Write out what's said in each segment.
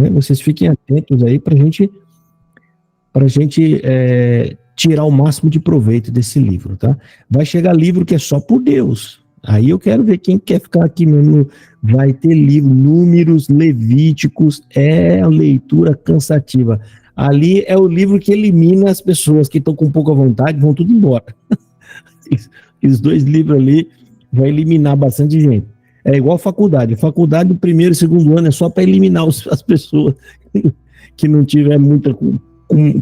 né? Vocês fiquem atentos aí para a gente tirar o máximo de proveito desse livro, tá? Vai chegar livro que é só por Deus. Aí eu quero ver quem quer ficar aqui mesmo. Vai ter livro, Números, Levíticos, é leitura cansativa. Ali é o livro que elimina as pessoas que estão com pouca vontade, vão tudo embora. Os 2 livros ali vai eliminar bastante gente. É igual a faculdade. A faculdade do primeiro e segundo ano é só para eliminar as pessoas que não tiver com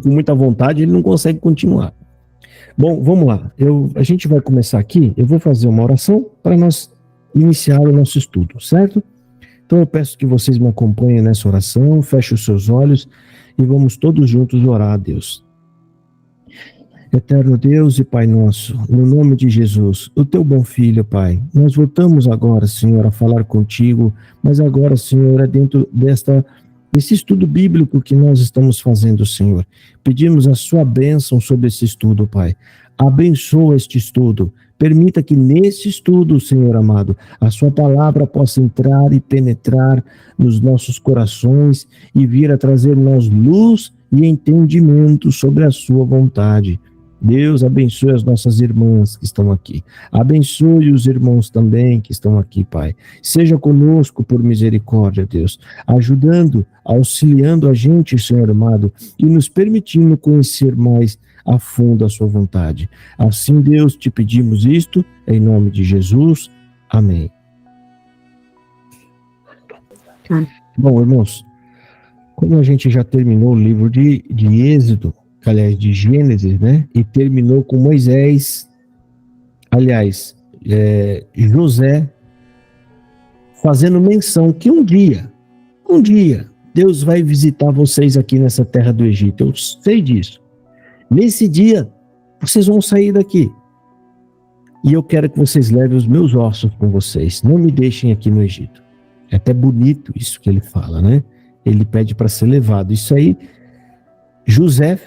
muita vontade, ele não consegue continuar. Bom, vamos lá. A gente vai começar aqui. Eu vou fazer uma oração para nós iniciar o nosso estudo, certo? Então eu peço que vocês me acompanhem nessa oração, fechem os seus olhos e vamos todos juntos orar a Deus. Eterno Deus e Pai nosso, no nome de Jesus, o teu bom Filho, Pai, nós voltamos agora, Senhor, a falar contigo, mas agora, Senhor, é dentro desse estudo bíblico que nós estamos fazendo, Senhor. Pedimos a sua bênção sobre esse estudo, Pai. Abençoa este estudo. Permita que nesse estudo, Senhor amado, a sua palavra possa entrar e penetrar nos nossos corações e vir a trazer-nos luz e entendimento sobre a sua vontade. Deus, abençoe as nossas irmãs que estão aqui. Abençoe os irmãos também que estão aqui, Pai. Seja conosco por misericórdia, Deus, ajudando, auxiliando a gente, Senhor amado, e nos permitindo conhecer mais a fundo a sua vontade. Assim, Deus, te pedimos isto, em nome de Jesus. Amém. Bom, irmãos, como a gente já terminou o livro de Êxodo, aliás, de Gênesis, né? E terminou com Moisés, aliás, José, fazendo menção que um dia, Deus vai visitar vocês aqui nessa terra do Egito. Eu sei disso. Nesse dia, vocês vão sair daqui. E eu quero que vocês levem os meus ossos com vocês. Não me deixem aqui no Egito. É até bonito isso que ele fala, né? Ele pede para ser levado. Isso aí, José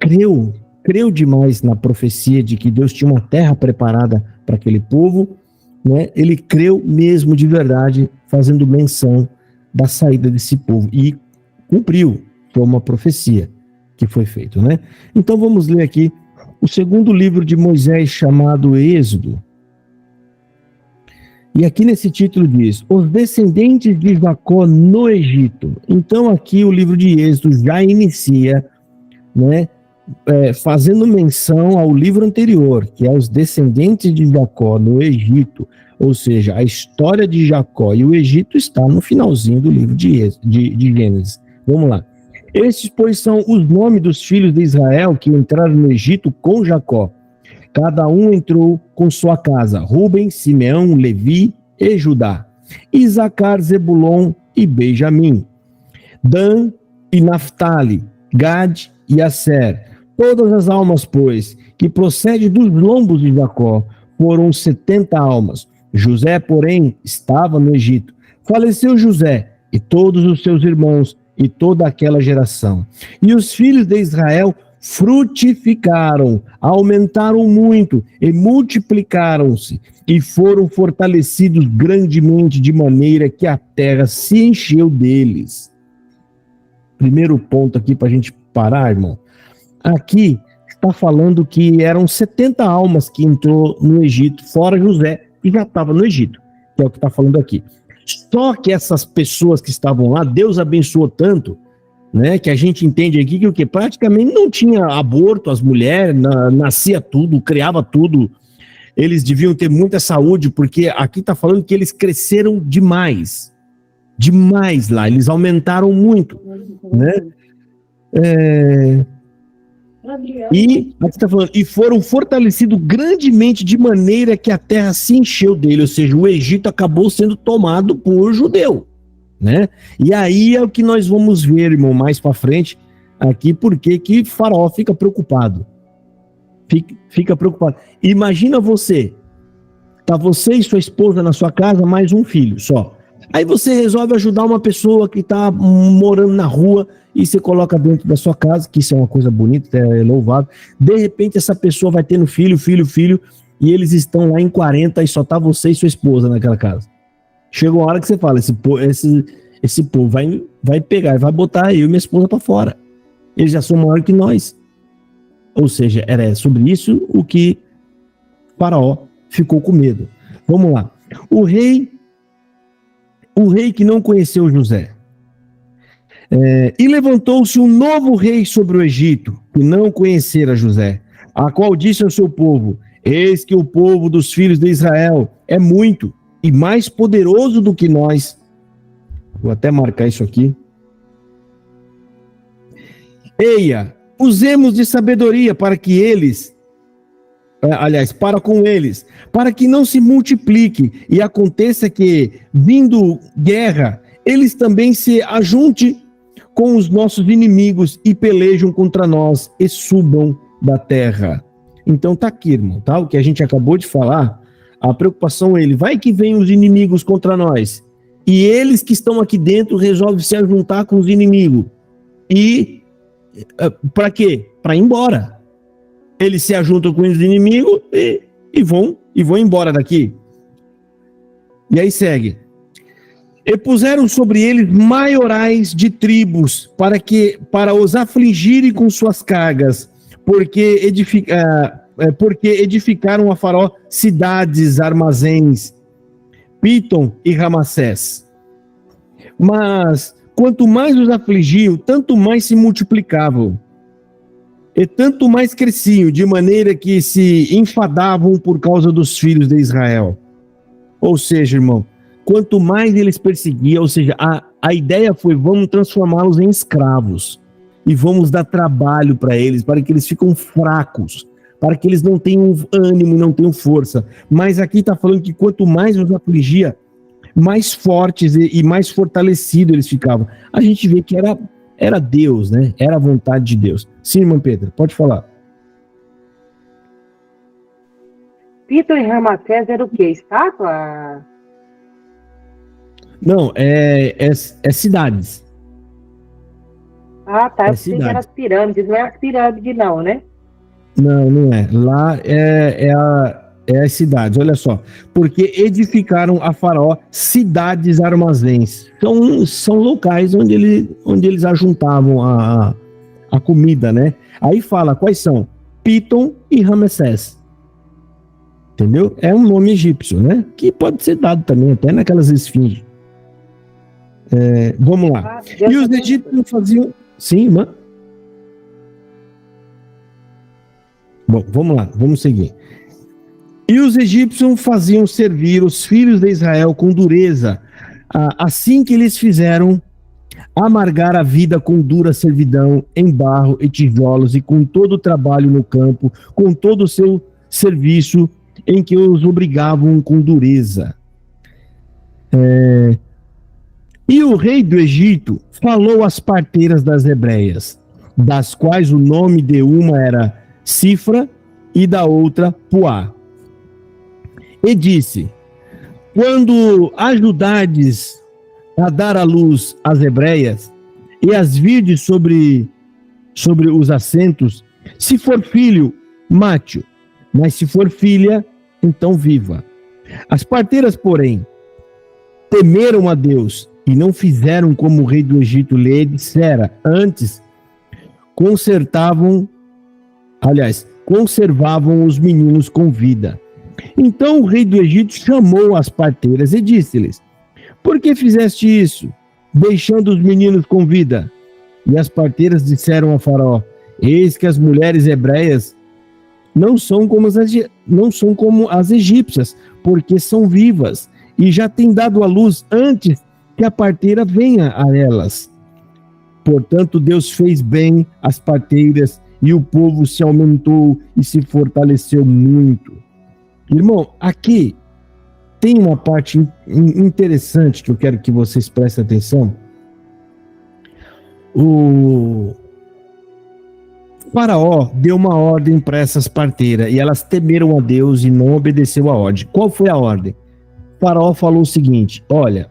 creu demais na profecia de que Deus tinha uma terra preparada para aquele povo, né? Ele creu mesmo de verdade, fazendo menção da saída desse povo. E cumpriu, foi uma profecia que foi feita, né? Então vamos ler aqui o segundo livro de Moisés, chamado Êxodo. E aqui nesse título diz, os descendentes de Jacó no Egito. Então aqui o livro de Êxodo já inicia, né, fazendo menção ao livro anterior, que é os descendentes de Jacó no Egito. Ou seja, a história de Jacó e o Egito está no finalzinho do livro de Gênesis. Vamos lá. Estes, pois, são os nomes dos filhos de Israel que entraram no Egito com Jacó. Cada um entrou com sua casa, Ruben, Simeão, Levi e Judá, Isacar, Zebulon e Benjamim, Dan e Naftali, Gad e Asser. Todas as almas, pois, que procedem dos lombos de Jacó, foram 70 almas. José, porém, estava no Egito. Faleceu José e todos os seus irmãos e toda aquela geração. E os filhos de Israel frutificaram, aumentaram muito e multiplicaram-se e foram fortalecidos grandemente, de maneira que a terra se encheu deles. Primeiro ponto aqui para a gente parar, irmão. Aqui está falando que eram 70 almas que entrou no Egito, fora José, e já estava no Egito, que é o que está falando aqui. Só que essas pessoas que estavam lá, Deus abençoou tanto, né, que a gente entende aqui que o que praticamente não tinha aborto, as mulheres, nascia tudo, criava tudo, eles deviam ter muita saúde, porque aqui está falando que eles cresceram demais lá, eles aumentaram muito, né? E aqui está falando, e foram fortalecidos grandemente, de maneira que a terra se encheu dele, ou seja, o Egito acabou sendo tomado por judeu, né? E aí é o que nós vamos ver, irmão, mais para frente aqui, porque que Faraó fica preocupado. Fica preocupado. Imagina você e sua esposa na sua casa, mais um filho só. Aí você resolve ajudar uma pessoa que está morando na rua e você coloca dentro da sua casa, que isso é uma coisa bonita, é louvável. De repente essa pessoa vai tendo filho, e eles estão lá em 40 e só tá você e sua esposa naquela casa. Chega uma hora que você fala, esse povo vai pegar e vai botar eu e minha esposa para fora. Eles já são maiores que nós. Ou seja, era sobre isso o que Faraó ficou com medo. Vamos lá. O rei que não conheceu José. E levantou-se um novo rei sobre o Egito, que não conhecera José, a qual disse ao seu povo: eis que o povo dos filhos de Israel é muito e mais poderoso do que nós. Vou até marcar isso aqui. Eia, usemos de sabedoria para que eles, para com eles, para que não se multiplique e aconteça que, vindo guerra, eles também se ajunte com os nossos inimigos e pelejam contra nós e subam da terra. Então tá aqui, irmão, tá? O que a gente acabou de falar, a preocupação é ele, vai que vem os inimigos contra nós, e eles que estão aqui dentro resolvem se ajuntar com os inimigos. E para quê? Para ir embora. Eles se ajuntam com os inimigos e vão embora daqui. E aí segue. E puseram sobre eles maiorais de tribos para os afligirem com suas cargas, porque edificaram a Faraó cidades, armazéns, Pitom e Ramassés. Mas quanto mais os afligiam, tanto mais se multiplicavam e tanto mais cresciam, de maneira que se enfadavam por causa dos filhos de Israel. Ou seja, irmão, quanto mais eles perseguiam, ou seja, a ideia foi: vamos transformá-los em escravos e vamos dar trabalho para eles, para que eles fiquem fracos, para que eles não tenham ânimo, não tenham força. Mas aqui está falando que quanto mais os afligia, mais fortes e mais fortalecidos eles ficavam. A gente vê que era Deus, né? Era a vontade de Deus. Sim, irmã Pedro, pode falar. Pitom e Ramassés era o quê? Estátua? Não, é cidades. Ah, tá. É cidade. Era as pirâmides. Não é as pirâmides, não, né? Não é. Lá é as cidades, olha só. Porque edificaram a Faraó cidades armazéns. São locais onde eles ajuntavam a comida, né? Aí fala quais são: Pitom e Ramessés. Entendeu? É um nome egípcio, né? Que pode ser dado também até naquelas esfinges. Vamos lá. E os egípcios faziam... Sim, irmã? Bom, vamos lá, vamos seguir. E os egípcios faziam servir os filhos de Israel com dureza, assim que eles fizeram amargar a vida com dura servidão, em barro e tijolos, e com todo o trabalho no campo, com todo o seu serviço, em que os obrigavam com dureza. E o rei do Egito falou às parteiras das hebreias, das quais o nome de uma era Cifra e da outra Puá. E disse: quando ajudardes a dar à luz as hebreias e as virdes sobre os assentos, se for filho, mate-o, mas se for filha, então viva. As parteiras, porém, temeram a Deus e não fizeram como o rei do Egito lhe dissera. Antes, conservavam os meninos com vida. Então o rei do Egito chamou as parteiras e disse-lhes: por que fizeste isso, deixando os meninos com vida? E as parteiras disseram a Faraó: eis que as mulheres hebreias não são como as egípcias, porque são vivas e já têm dado à luz antes que a parteira venha a elas. Portanto, Deus fez bem às parteiras e o povo se aumentou e se fortaleceu muito. Irmão, aqui tem uma parte interessante que eu quero que vocês prestem atenção. O Faraó deu uma ordem para essas parteiras e elas temeram a Deus e não obedeceu a ordem. Qual foi a ordem? O Faraó falou o seguinte: olha,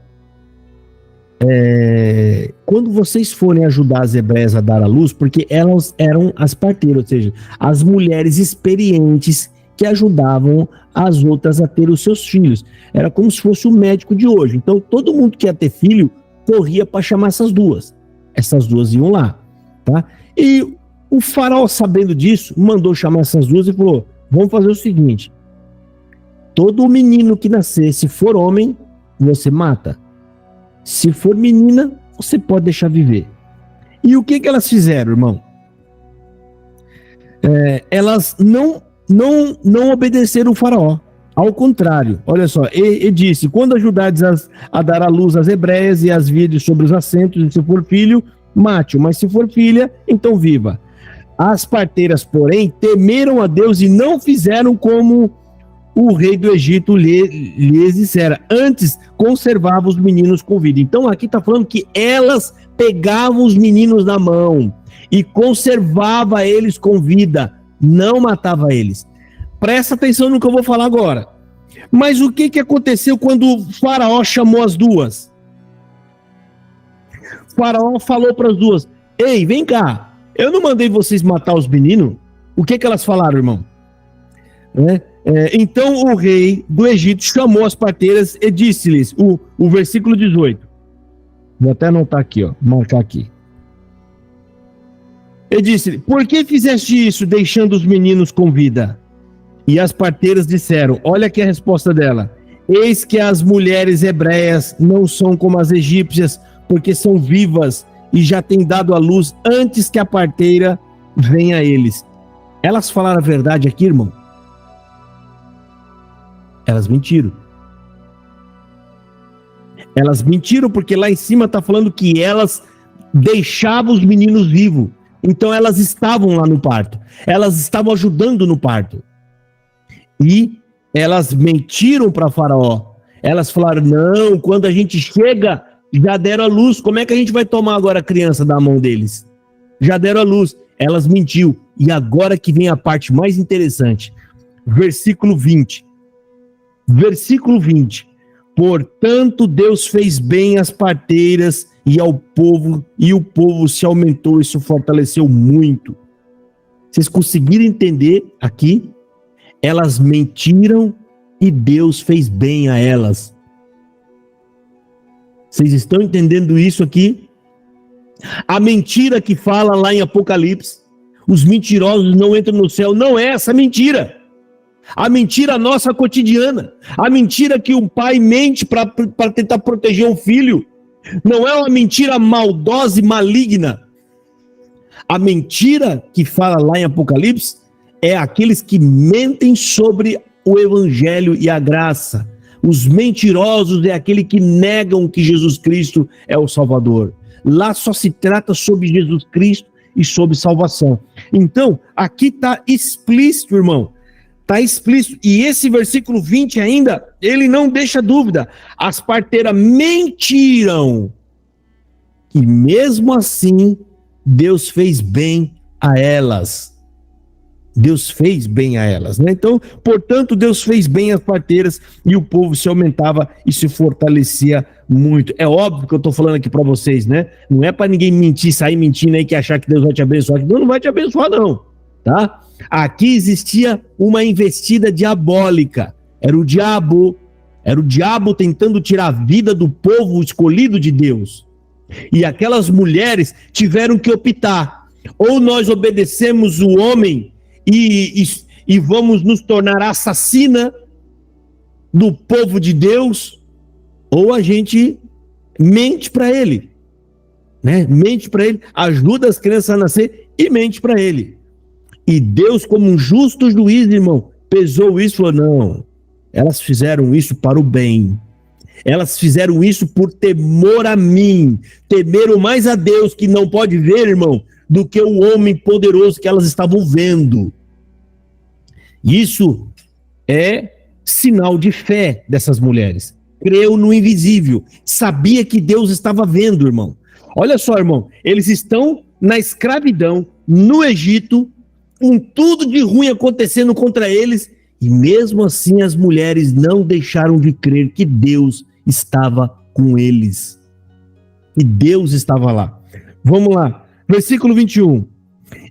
quando vocês forem ajudar as hebreias a dar à luz, porque elas eram as parteiras, ou seja, as mulheres experientes que ajudavam as outras a ter os seus filhos. Era como se fosse o médico de hoje. Então, todo mundo que ia ter filho corria para chamar essas duas. Essas duas iam lá, tá? E o faraó, sabendo disso, mandou chamar essas duas e falou: vamos fazer o seguinte, todo menino que nascer, se for homem, você mata. Se for menina, você pode deixar viver. E o que elas fizeram, irmão? Elas não obedeceram o faraó. Ao contrário, olha só, ele disse: quando ajudares a dar à luz as hebreias e as vires sobre os assentos, e se for filho, mate-o, mas se for filha, então viva. As parteiras, porém, temeram a Deus e não fizeram como o rei do Egito lhes dissera. Antes, conservava os meninos com vida. Então, aqui está falando que elas pegavam os meninos na mão e conservava eles com vida, não matava eles. Presta atenção no que eu vou falar agora. Mas o que aconteceu quando o faraó chamou as duas? O faraó falou para as duas: ei, vem cá, eu não mandei vocês matar os meninos? O que elas falaram, irmão? Então o rei do Egito chamou as parteiras e disse-lhes, o versículo 18. Vou até anotar aqui, marcar aqui. Ele disse: por que fizeste isso, deixando os meninos com vida? E as parteiras disseram, olha aqui a resposta dela: eis que as mulheres hebreias não são como as egípcias, porque são vivas e já têm dado à luz antes que a parteira venha a eles. Elas falaram a verdade aqui, irmão? Elas mentiram. Elas mentiram porque lá em cima está falando que elas deixavam os meninos vivos. Então elas estavam lá no parto. Elas estavam ajudando no parto. E elas mentiram para Faraó. Elas falaram: não, quando a gente chega, já deram a luz. Como é que a gente vai tomar agora a criança da mão deles? Já deram a luz. Elas mentiu. E agora que vem a parte mais interessante. Versículo 20. Versículo 20. Portanto, Deus fez bem às parteiras e ao povo, e o povo se aumentou e se fortaleceu muito. Vocês conseguiram entender aqui? Elas mentiram e Deus fez bem a elas. Vocês estão entendendo isso aqui? A mentira que fala lá em Apocalipse, os mentirosos não entram no céu, não é essa mentira. A mentira nossa cotidiana, a mentira que um pai mente para tentar proteger um filho, não é uma mentira maldosa e maligna. A mentira que fala lá em Apocalipse é aqueles que mentem sobre o evangelho e a graça. Os mentirosos é aquele que negam que Jesus Cristo é o Salvador. Lá só se trata sobre Jesus Cristo e sobre salvação. Então, aqui está explícito, irmão. Está explícito. E esse versículo 20 ainda, ele não deixa dúvida. As parteiras mentiram. E mesmo assim, Deus fez bem a elas. Deus fez bem a elas, né? Então, portanto, Deus fez bem às parteiras e o povo se aumentava e se fortalecia muito. É óbvio que eu estou falando aqui para vocês, né? Não é para ninguém mentir, sair mentindo aí que achar que Deus vai te abençoar. Deus não vai te abençoar, não, tá? Aqui existia uma investida diabólica. Era o diabo tentando tirar a vida do povo escolhido de Deus. E aquelas mulheres tiveram que optar. Ou nós obedecemos o homem e vamos nos tornar assassina do povo de Deus, ou a gente mente para ele, né? Mente para ele, ajuda as crianças a nascer e mente para ele. E Deus, como um justo juiz, irmão, pesou isso e falou: não, elas fizeram isso para o bem. Elas fizeram isso por temor a mim. Temeram mais a Deus, que não pode ver, irmão, do que o homem poderoso que elas estavam vendo. Isso é sinal de fé dessas mulheres. Creu no invisível. Sabia que Deus estava vendo, irmão. Olha só, irmão. Eles estão na escravidão, no Egito, com tudo de ruim acontecendo contra eles. E mesmo assim as mulheres não deixaram de crer que Deus estava com eles. E Deus estava lá. Vamos lá. Versículo 21.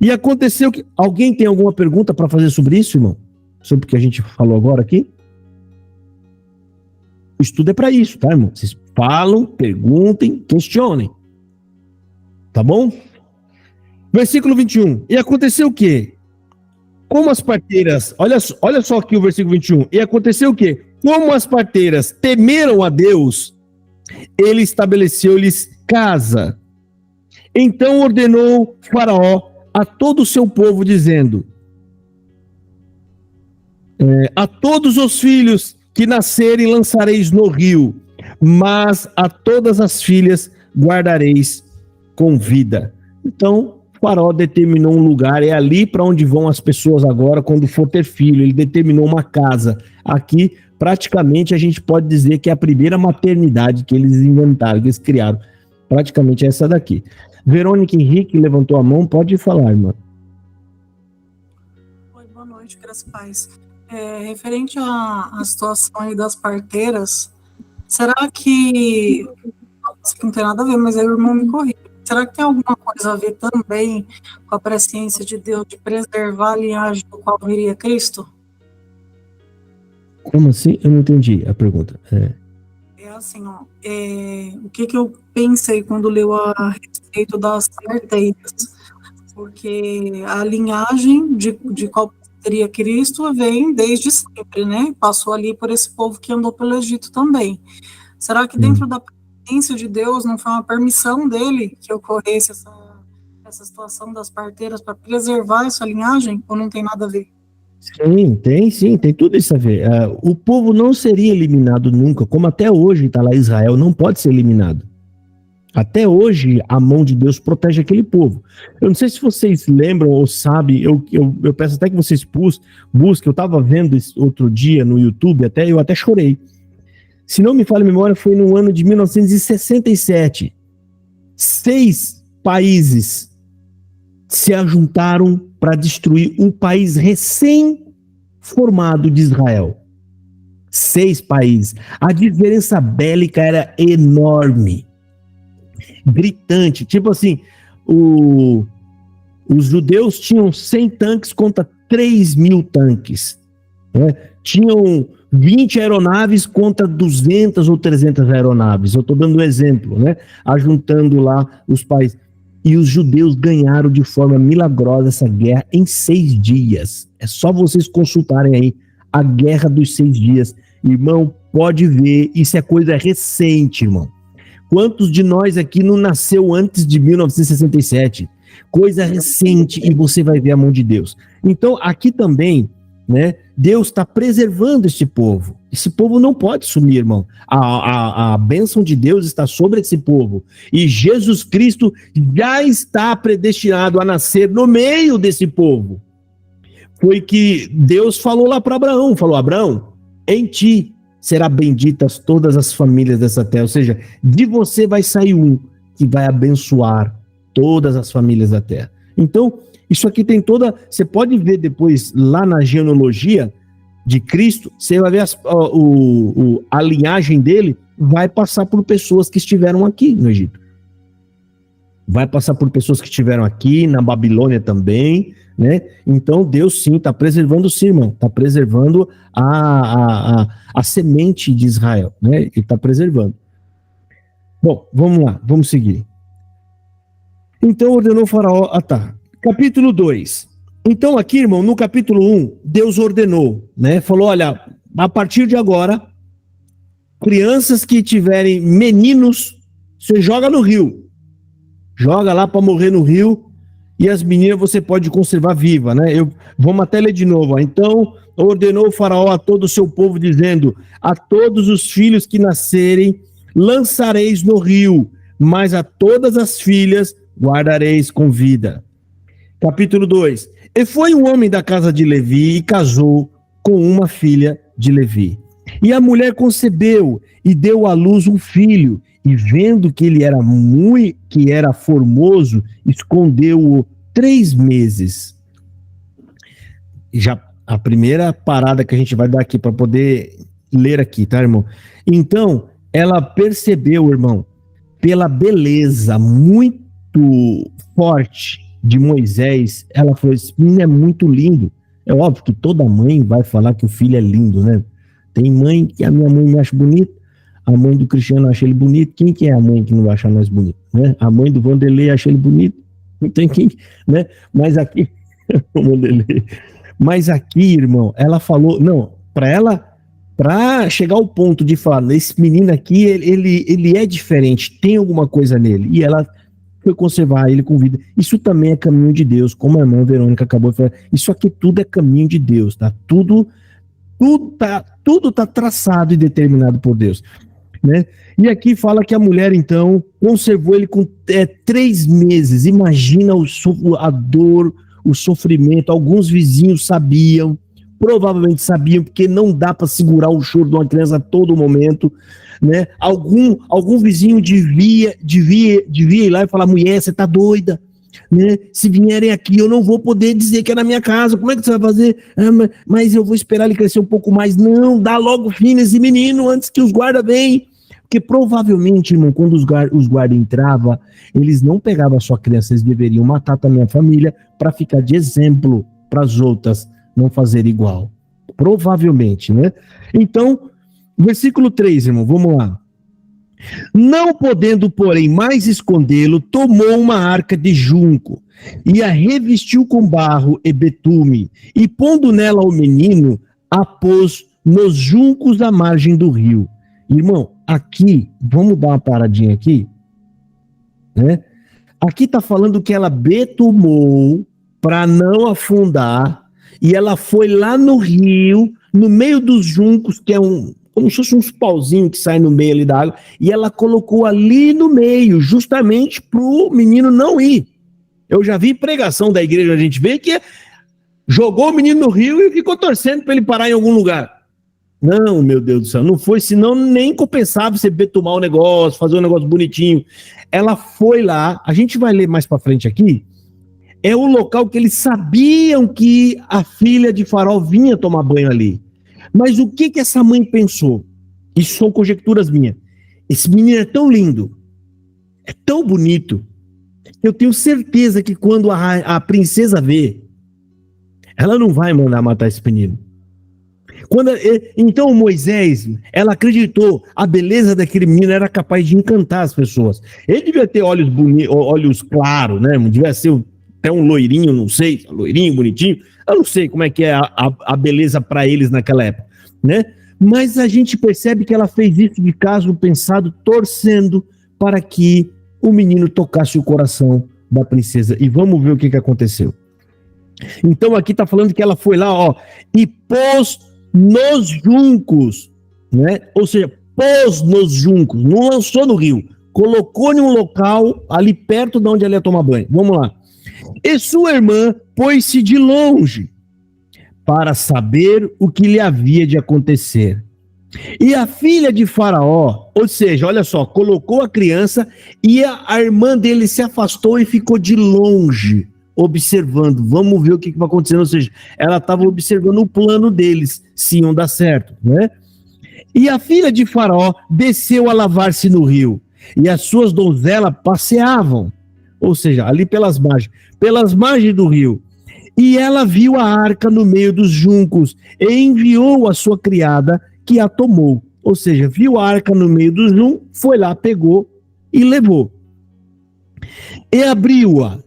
E aconteceu que... Alguém tem alguma pergunta para fazer sobre isso, irmão? Sobre o que a gente falou agora aqui? O estudo é para isso, tá, irmão? Vocês Falam, perguntem, questionem. Tá bom? Versículo 21. E aconteceu o quê? Como as parteiras... Olha só aqui o versículo 21. E aconteceu o quê? Como as parteiras temeram a Deus, ele estabeleceu-lhes casa. Então ordenou Faraó a todo o seu povo, dizendo: a todos os filhos que nascerem lançareis no rio, mas a todas as filhas guardareis com vida. Então, Faraó determinou um lugar, é ali para onde vão as pessoas agora quando for ter filho. Ele determinou uma casa. Aqui, praticamente, a gente pode dizer que é a primeira maternidade que eles inventaram, que eles criaram. Praticamente essa daqui. Verônica Henrique levantou a mão, pode falar, irmã. Oi, boa noite, graças a paz. Referente à situação aí das parteiras, será que, não tem nada a ver, mas aí o irmão me corrige, será que tem alguma coisa a ver também com a presciência de Deus de preservar a linhagem do qual viria Cristo? Como assim? Eu não entendi a pergunta. Assim, o que eu pensei quando leu a respeito das parteiras? Porque a linhagem de qual seria Cristo vem desde sempre, né? Passou ali por esse povo que andou pelo Egito também. Será que dentro da presciência de Deus não foi uma permissão dele que ocorresse essa situação das parteiras para preservar essa linhagem, ou não tem nada a ver? Sim, tem tudo isso a ver. O povo não seria eliminado nunca, como até hoje está lá Israel, não pode ser eliminado. Até hoje, a mão de Deus protege aquele povo. Eu não sei se vocês lembram ou sabem, eu peço até que vocês busquem, eu estava vendo outro dia no YouTube, eu até chorei. Se não me falha a memória, foi no ano de 1967. 6 países se ajuntaram para destruir um país recém-formado de Israel. 6 países. A diferença bélica era enorme. Gritante. Tipo assim, os judeus tinham 100 tanques contra 3.000 tanques. Né? Tinham 20 aeronaves contra 200 ou 300 aeronaves. Eu estou dando um exemplo, né? Ajuntando lá os países. E os judeus ganharam de forma milagrosa essa guerra em 6 dias. É só vocês consultarem aí a Guerra dos 6 Dias. Irmão, pode ver, isso é coisa recente, irmão. Quantos de nós aqui não nasceu antes de 1967? Coisa recente, e você vai ver a mão de Deus. Então, aqui também, né, Deus está preservando esse povo. Esse povo não pode sumir, irmão. A bênção de Deus está sobre esse povo. E Jesus Cristo já está predestinado a nascer no meio desse povo. Foi que Deus falou lá para Abraão, falou: Abraão, em ti será benditas todas as famílias dessa terra. Ou seja, de você vai sair um que vai abençoar todas as famílias da terra. Então, isso aqui tem toda... Você pode ver depois lá na genealogia de Cristo, você vai ver a linhagem dele vai passar por pessoas que estiveram aqui no Egito. Vai passar por pessoas que estiveram aqui, na Babilônia também, né? Então, Deus sim, está preservando sim, irmão. Está preservando a semente de Israel, né? Ele está preservando. Bom, vamos lá, vamos seguir. Então, ordenou o faraó... Capítulo 2. Então, aqui, irmão, no capítulo 1, Deus ordenou, né? Falou, olha, a partir de agora, crianças que tiverem meninos, você joga no rio. Joga lá para morrer no rio, e as meninas você pode conservar viva, né? Vamos até ler de novo. Ó. Então, ordenou o faraó a todo o seu povo, dizendo: a todos os filhos que nascerem, lançareis no rio, mas a todas as filhas guardareis com vida. Capítulo 2. E foi um homem da casa de Levi e casou com uma filha de Levi. E a mulher concebeu e deu à luz um filho, e vendo que ele era formoso, escondeu-o 3 meses. Já a primeira parada que a gente vai dar aqui para poder ler aqui, tá, irmão? Então, ela percebeu, irmão, pela beleza muito forte de Moisés, ela falou: esse menino é muito lindo. É óbvio que toda mãe vai falar que o filho é lindo, né? Tem mãe que a minha mãe me acha bonito, A mãe do Cristiano acha ele bonito. Quem que é a mãe que não vai achar nós bonito? Né? A mãe do Vanderlei acha ele bonito. Não tem quem, né? Mas aqui, irmão, ela falou, não, para chegar ao ponto de falar, esse menino aqui, ele é diferente, tem alguma coisa nele. E ela foi conservar ele com vida. Isso também é caminho de Deus, como a irmã Verônica acabou de falar. Isso aqui tudo é caminho de Deus, tá? Tudo tá traçado e determinado por Deus, né? E aqui fala que a mulher, então, conservou ele com 3 meses. Imagina a dor, o sofrimento. Alguns vizinhos sabiam, provavelmente sabiam, porque não dá para segurar o choro de uma criança a todo momento, né? Algum vizinho devia ir lá e falar: mulher, você tá doida, né? Se vierem aqui, eu não vou poder dizer que é na minha casa. Como é que você vai fazer? Mas eu vou esperar ele crescer um pouco mais. Não, dá logo fim nesse menino antes que os guardas venham. Porque provavelmente, irmão, quando os guardas entravam, eles não pegavam a sua criança, eles deveriam matar também a família para ficar de exemplo para as outras não fazerem igual. Provavelmente, né? Então, versículo 3, irmão, vamos lá. Não podendo, porém, mais escondê-lo, tomou uma arca de junco e a revestiu com barro e betume, e pondo nela o menino, a pôs nos juncos à margem do rio. Irmão, aqui, vamos dar uma paradinha aqui, né? Aqui tá falando que ela betumou para não afundar, e ela foi lá no rio, no meio dos juncos, que é como se fosse uns pauzinhos que saem no meio ali da água, e ela colocou ali no meio, justamente pro menino não ir. Eu já vi pregação da igreja, a gente vê que jogou o menino no rio e ficou torcendo para ele parar em algum lugar. Não, meu Deus do céu, não foi, senão nem compensava você betumar o negócio, fazer um negócio bonitinho. Ela foi lá, a gente vai ler mais para frente aqui, é o local que eles sabiam que a filha de Faraó vinha tomar banho ali. Mas o que essa mãe pensou? Isso são conjecturas minhas. Esse menino é tão lindo, é tão bonito, eu tenho certeza que quando a princesa vê, ela não vai mandar matar esse menino. Então Moisés, ela acreditou, a beleza daquele menino era capaz de encantar as pessoas. Ele devia ter olhos claros, né? Devia ser até um loirinho, não sei, loirinho, bonitinho. Eu não sei como é que é a beleza para eles naquela época, né? Mas a gente percebe que ela fez isso de caso pensado, torcendo para que o menino tocasse o coração da princesa. E vamos ver o que aconteceu. Então aqui está falando que ela foi lá, ó, e pôs nos juncos, né? Ou seja, pôs nos juncos, não lançou no rio, colocou em um local ali perto de onde ela ia tomar banho. Vamos lá. E sua irmã pôs-se de longe para saber o que lhe havia de acontecer. E a filha de Faraó, ou seja, olha só, colocou a criança e a irmã dele se afastou e ficou de longe, observando. Vamos ver o que vai acontecer. Ou seja, ela estava observando o plano deles, se iam dar certo, né? E a filha de Faraó desceu a lavar-se no rio, e as suas donzelas passeavam, ou seja, ali pelas margens do rio. E ela viu a arca no meio dos juncos, e enviou a sua criada, que a tomou. Ou seja, viu a arca no meio dos juncos, foi lá, pegou e levou. E abriu-a,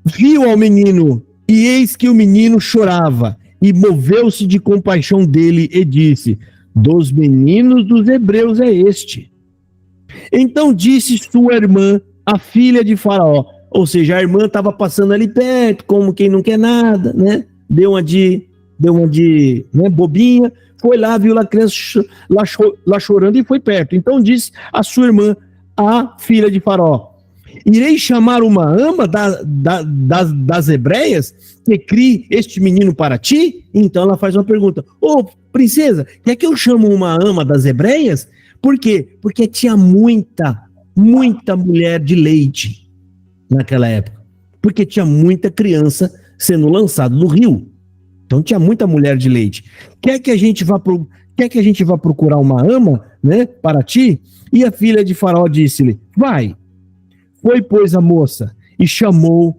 viu ao menino, e eis que o menino chorava, e moveu-se de compaixão dele, e disse: dos meninos dos hebreus é este. Então disse sua irmã, a filha de Faraó, ou seja, a irmã estava passando ali perto, como quem não quer nada, né? Deu uma de né, bobinha, foi lá, viu a criança lá chorando e foi perto. Então disse a sua irmã, a filha de Faraó: irei chamar uma ama das hebreias que crie este menino para ti? Então ela faz uma pergunta: ô princesa, quer que eu chamo uma ama das hebreias? Por quê? Porque tinha muita mulher de leite naquela época. Porque tinha muita criança sendo lançada no rio. Então tinha muita mulher de leite. Quer que a gente vá procurar uma ama, né, para ti? E a filha de Faraó disse-lhe: vai. Foi, pois, a moça e chamou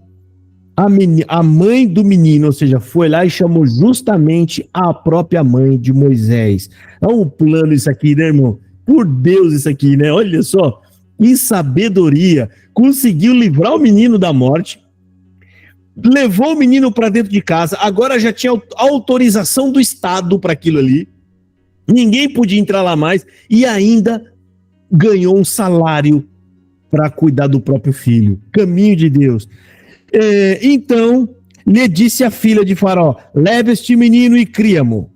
a mãe do menino, ou seja, foi lá e chamou justamente a própria mãe de Moisés. É um plano isso aqui, né, irmão? por Deus isso aqui, né? Olha só, que sabedoria. Conseguiu livrar o menino da morte, levou o menino para dentro de casa, agora já tinha autorização do Estado para aquilo ali, ninguém podia entrar lá mais, e ainda ganhou um salário para cuidar do próprio filho. Caminho de Deus. Então, lhe disse a filha de Faraó: leva este menino e cria-mo,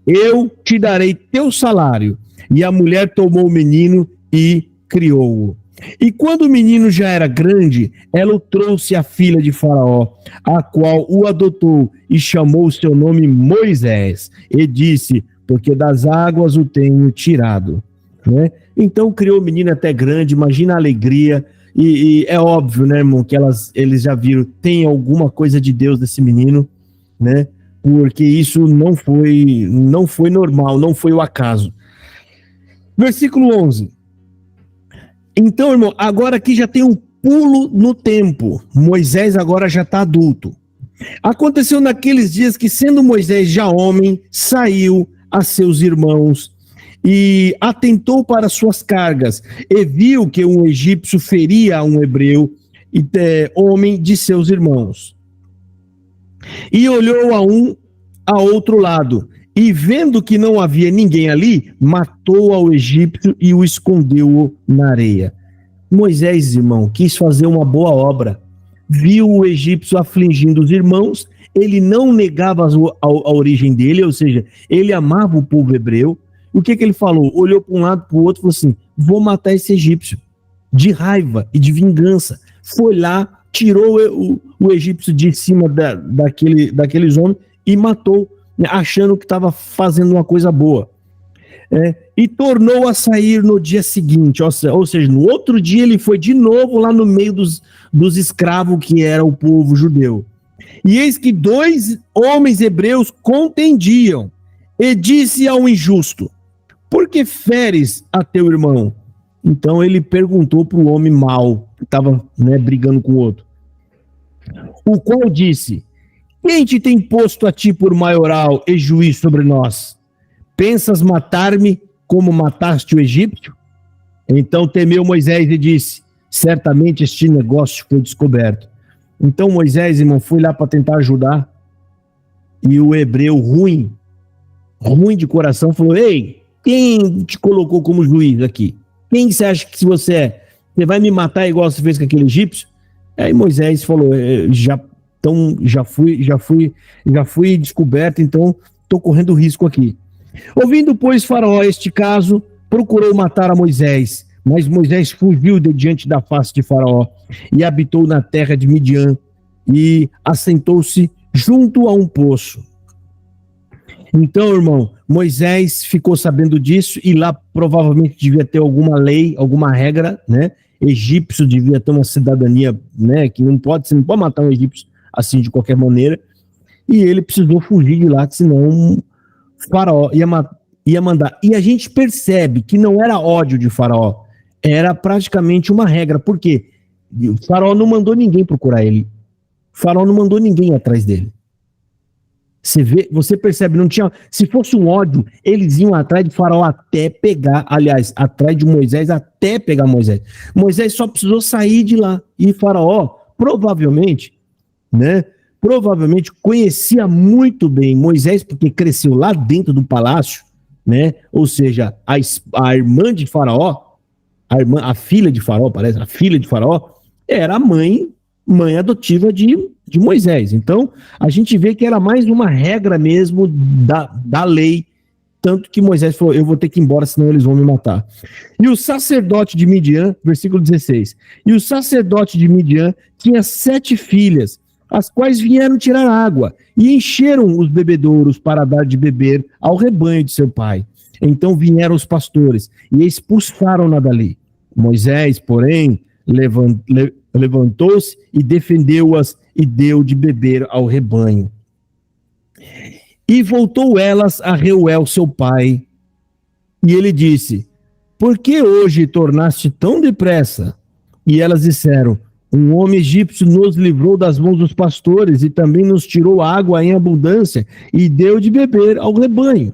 eu te darei teu salário. E a mulher tomou o menino e criou-o. E quando o menino já era grande, ela o trouxe à filha de Faraó, a qual o adotou e chamou o seu nome Moisés, e disse: porque das águas o tenho tirado. Né? Então criou o menino até grande, imagina a alegria, e é óbvio, né, irmão, que eles já viram, tem alguma coisa de Deus nesse menino, né? Porque isso não foi normal, não foi o acaso. Versículo 11. Então, irmão, agora aqui já tem um pulo no tempo. Moisés agora já está adulto. Aconteceu naqueles dias que, sendo Moisés já homem, saiu a seus irmãos e atentou para suas cargas, e viu que um egípcio feria a um hebreu, homem de seus irmãos. E olhou a outro lado, e vendo que não havia ninguém ali, matou ao egípcio e o escondeu na areia. Moisés, irmão, quis fazer uma boa obra. Viu o egípcio afligindo os irmãos, ele não negava a origem dele, ou seja, ele amava o povo hebreu. O que ele falou? Olhou para um lado, para o outro e falou assim: vou matar esse egípcio, de raiva e de vingança. Foi lá, tirou o egípcio de cima daqueles homens e matou, achando que estava fazendo uma coisa boa. E tornou a sair no dia seguinte, ou seja, no outro dia ele foi de novo lá no meio dos escravos que era o povo judeu. E eis que 2 homens hebreus contendiam, e disse ao injusto: por que feres a teu irmão? Então ele perguntou para o homem mau, que estava brigando com o outro, o qual disse: quem te tem posto a ti por maioral e juiz sobre nós? Pensas matar-me como mataste o egípcio? Então temeu Moisés e disse: certamente este negócio foi descoberto. Então Moisés, irmão, foi lá para tentar ajudar, e o hebreu ruim de coração falou: ei, quem te colocou como juiz aqui? Quem você acha que você é? Você vai me matar igual você fez com aquele egípcio? Aí Moisés falou: já fui descoberto, então estou correndo risco aqui. Ouvindo, pois, Faraó este caso, procurou matar a Moisés, mas Moisés fugiu de diante da face de Faraó e habitou na terra de Midian e assentou-se junto a um poço. Então, irmão, Moisés ficou sabendo disso e lá provavelmente devia ter alguma lei, alguma regra, né? Egípcio devia ter uma cidadania, né? Que você não pode matar um egípcio assim de qualquer maneira. E ele precisou fugir de lá, senão Faraó ia mandar. E a gente percebe que não era ódio de Faraó, era praticamente uma regra. Por quê? O Faraó não mandou ninguém procurar ele. O Faraó não mandou ninguém atrás dele. Você percebe, não tinha. Se fosse um ódio, eles iam atrás de Faraó até pegar, aliás, atrás de Moisés até pegar Moisés. Moisés só precisou sair de lá. E Faraó, provavelmente conhecia muito bem Moisés, porque cresceu lá dentro do palácio, né? Ou seja, a irmã de Faraó, a filha de Faraó, parece, a filha de Faraó, era a mãe adotiva de Moisés. Então, a gente vê que era mais uma regra mesmo da lei, tanto que Moisés falou: eu vou ter que ir embora, senão eles vão me matar. E o sacerdote de Midian, versículo 16, e o sacerdote de Midian tinha 7 filhas, as quais vieram tirar água, e encheram os bebedouros para dar de beber ao rebanho de seu pai. Então vieram os pastores, e expulsaram-na dali. Moisés, porém, levantou-se e defendeu-as, e deu de beber ao rebanho. E voltou elas a Reuel, seu pai, e ele disse: por que hoje tornaste tão depressa? E elas disseram: um homem egípcio nos livrou das mãos dos pastores e também nos tirou água em abundância e deu de beber ao rebanho.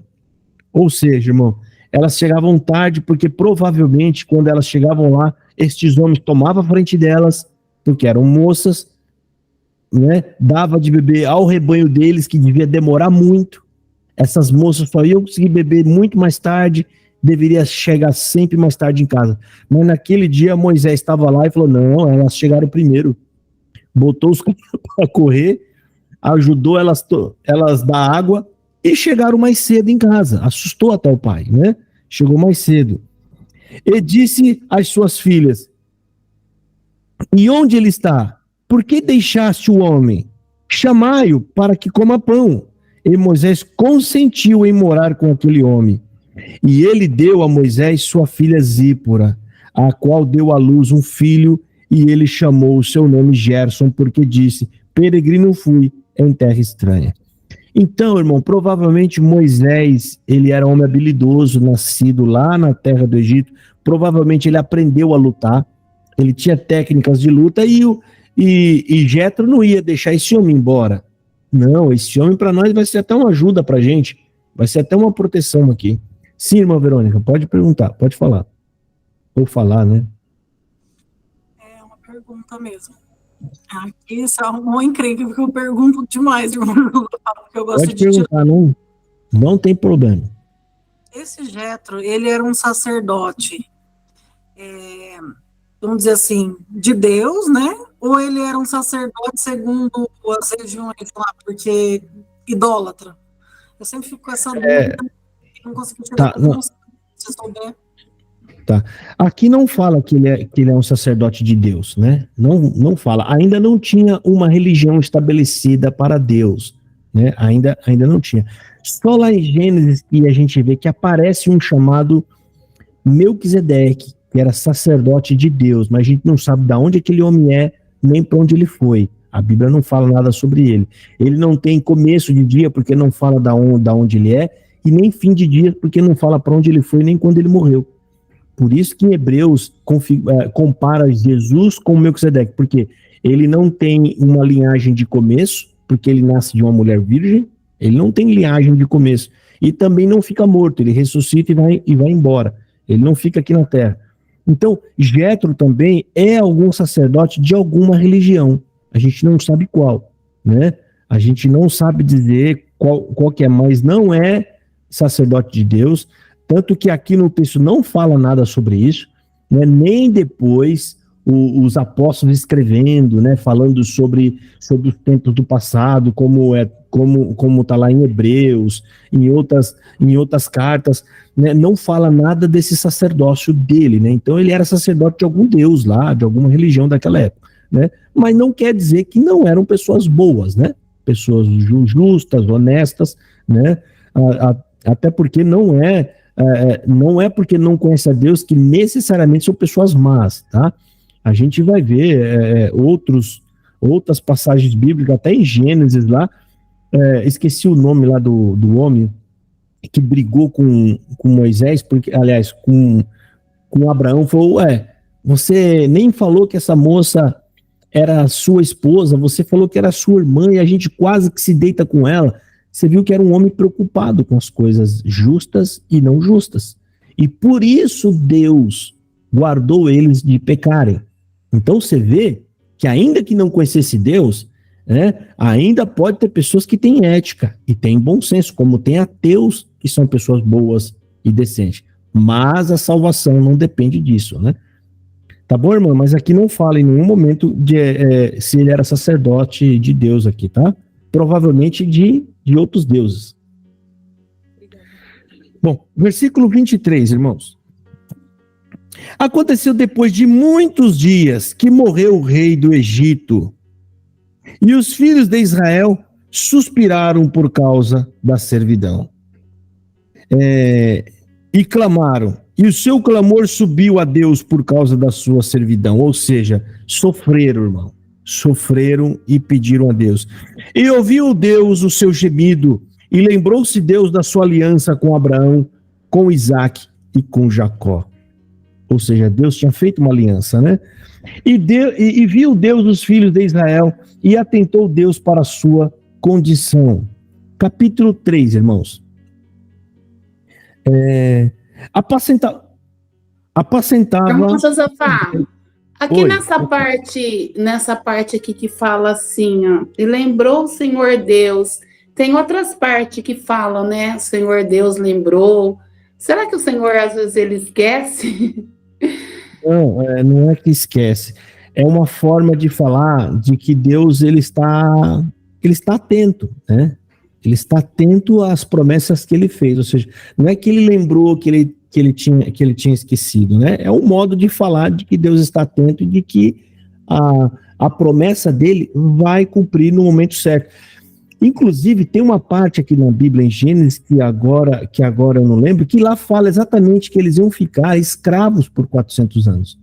Ou seja, irmão, elas chegavam tarde, porque provavelmente quando elas chegavam lá, estes homens tomavam a frente delas, porque eram moças, né? Dava de beber ao rebanho deles, que devia demorar muito. Essas moças só iam conseguir beber muito mais tarde, deveria chegar sempre mais tarde em casa. Mas naquele dia Moisés estava lá e falou: não, elas chegaram primeiro. Botou os caras para correr, ajudou elas dar água e chegaram mais cedo em casa. Assustou até o pai, né? Chegou mais cedo. E disse às suas filhas: e onde ele está? Por que deixaste o homem? Chamai-o para que coma pão. E Moisés consentiu em morar com aquele homem. E ele deu a Moisés sua filha Zípora, a qual deu à luz um filho, e ele chamou o seu nome Gerson, porque disse: peregrino fui em terra estranha. Então, irmão, provavelmente Moisés, ele era um homem habilidoso, nascido lá na terra do Egito, provavelmente ele aprendeu a lutar, ele tinha técnicas de luta, e Jétro não ia deixar esse homem embora. Não, esse homem para nós vai ser até uma ajuda para a gente, vai ser até uma proteção aqui. Sim, irmã Verônica, pode perguntar, pode falar. Ou falar, né? É uma pergunta mesmo. Aqui isso é um incrível, porque eu pergunto demais, irmão. Porque eu gosto Pode perguntar, não tem problema. Esse Jétro, ele era um sacerdote, vamos dizer assim, de Deus, né? Ou ele era um sacerdote segundo as regiões lá, porque idólatra? Eu sempre fico com essa dúvida, não consigo chegar com você, se souber. Tá. Aqui não fala que ele é um sacerdote de Deus, né? Não fala. Ainda não tinha uma religião estabelecida para Deus, né? Ainda não tinha. Só lá em Gênesis que a gente vê que aparece um chamado Melquisedeque, que era sacerdote de Deus, mas a gente não sabe de onde aquele homem é, nem para onde ele foi. A Bíblia não fala nada sobre ele. Ele não tem começo de dia, porque não fala da onde ele é, e nem fim de dia, porque não fala para onde ele foi, nem quando ele morreu. Por isso que em Hebreus compara Jesus com Melquisedeque, porque ele não tem uma linhagem de começo, porque ele nasce de uma mulher virgem, ele não tem linhagem de começo, e também não fica morto, ele ressuscita e vai embora, ele não fica aqui na terra. Então, Jétro também é algum sacerdote de alguma religião, a gente não sabe qual, né? A gente não sabe dizer qual que é, mas não é sacerdote de Deus. Tanto que aqui no texto não fala nada sobre isso, né? Nem depois os apóstolos escrevendo, né? Falando sobre os tempos do passado, como está lá em Hebreus, em outras cartas, né? Não fala nada desse sacerdócio dele, né? Então ele era sacerdote de algum deus lá, de alguma religião daquela época, né? Mas não quer dizer que não eram pessoas boas, né? Pessoas justas, honestas, né? Até porque não é porque não conhece a Deus que necessariamente são pessoas más, tá? A gente vai ver outras passagens bíblicas, até em Gênesis lá, esqueci o nome lá do homem que brigou com Moisés, porque, aliás, com Abraão, falou: você nem falou que essa moça era sua esposa, você falou que era sua irmã e a gente quase que se deita com ela. Você viu que era um homem preocupado com as coisas justas e não justas. E por isso Deus guardou eles de pecarem. Então você vê que ainda que não conhecesse Deus, né, ainda pode ter pessoas que têm ética e têm bom senso, como tem ateus que são pessoas boas e decentes. Mas a salvação não depende disso, né? Tá bom, irmão? Mas aqui não fala em nenhum momento se ele era sacerdote de Deus aqui, tá? Provavelmente de outros deuses. Bom, versículo 23, irmãos. Aconteceu depois de muitos dias que morreu o rei do Egito, e os filhos de Israel suspiraram por causa da servidão. E clamaram, e o seu clamor subiu a Deus por causa da sua servidão, ou seja, sofreram, irmão. Sofreram e pediram a Deus. E ouviu Deus o seu gemido, e lembrou-se Deus da sua aliança com Abraão, com Isaque e com Jacó. Ou seja, Deus tinha feito uma aliança, né? E viu Deus os filhos de Israel, e atentou Deus para a sua condição. Capítulo 3, irmãos. Apacentava. Irmão Josafá, aqui Oi. nessa parte aqui que fala assim, ó, e lembrou o Senhor Deus. Tem outras partes que falam, né? O Senhor Deus lembrou. Será que o Senhor, às vezes, ele esquece? Não é que esquece. É uma forma de falar de que Deus ele está atento, né? Ele está atento às promessas que ele fez. Ou seja, não é que ele lembrou que ele tinha esquecido, né? É um modo de falar de que Deus está atento e de que a promessa dele vai cumprir no momento certo. Inclusive, tem uma parte aqui na Bíblia, em Gênesis, que agora eu não lembro, que lá fala exatamente que eles iam ficar escravos por 400 anos.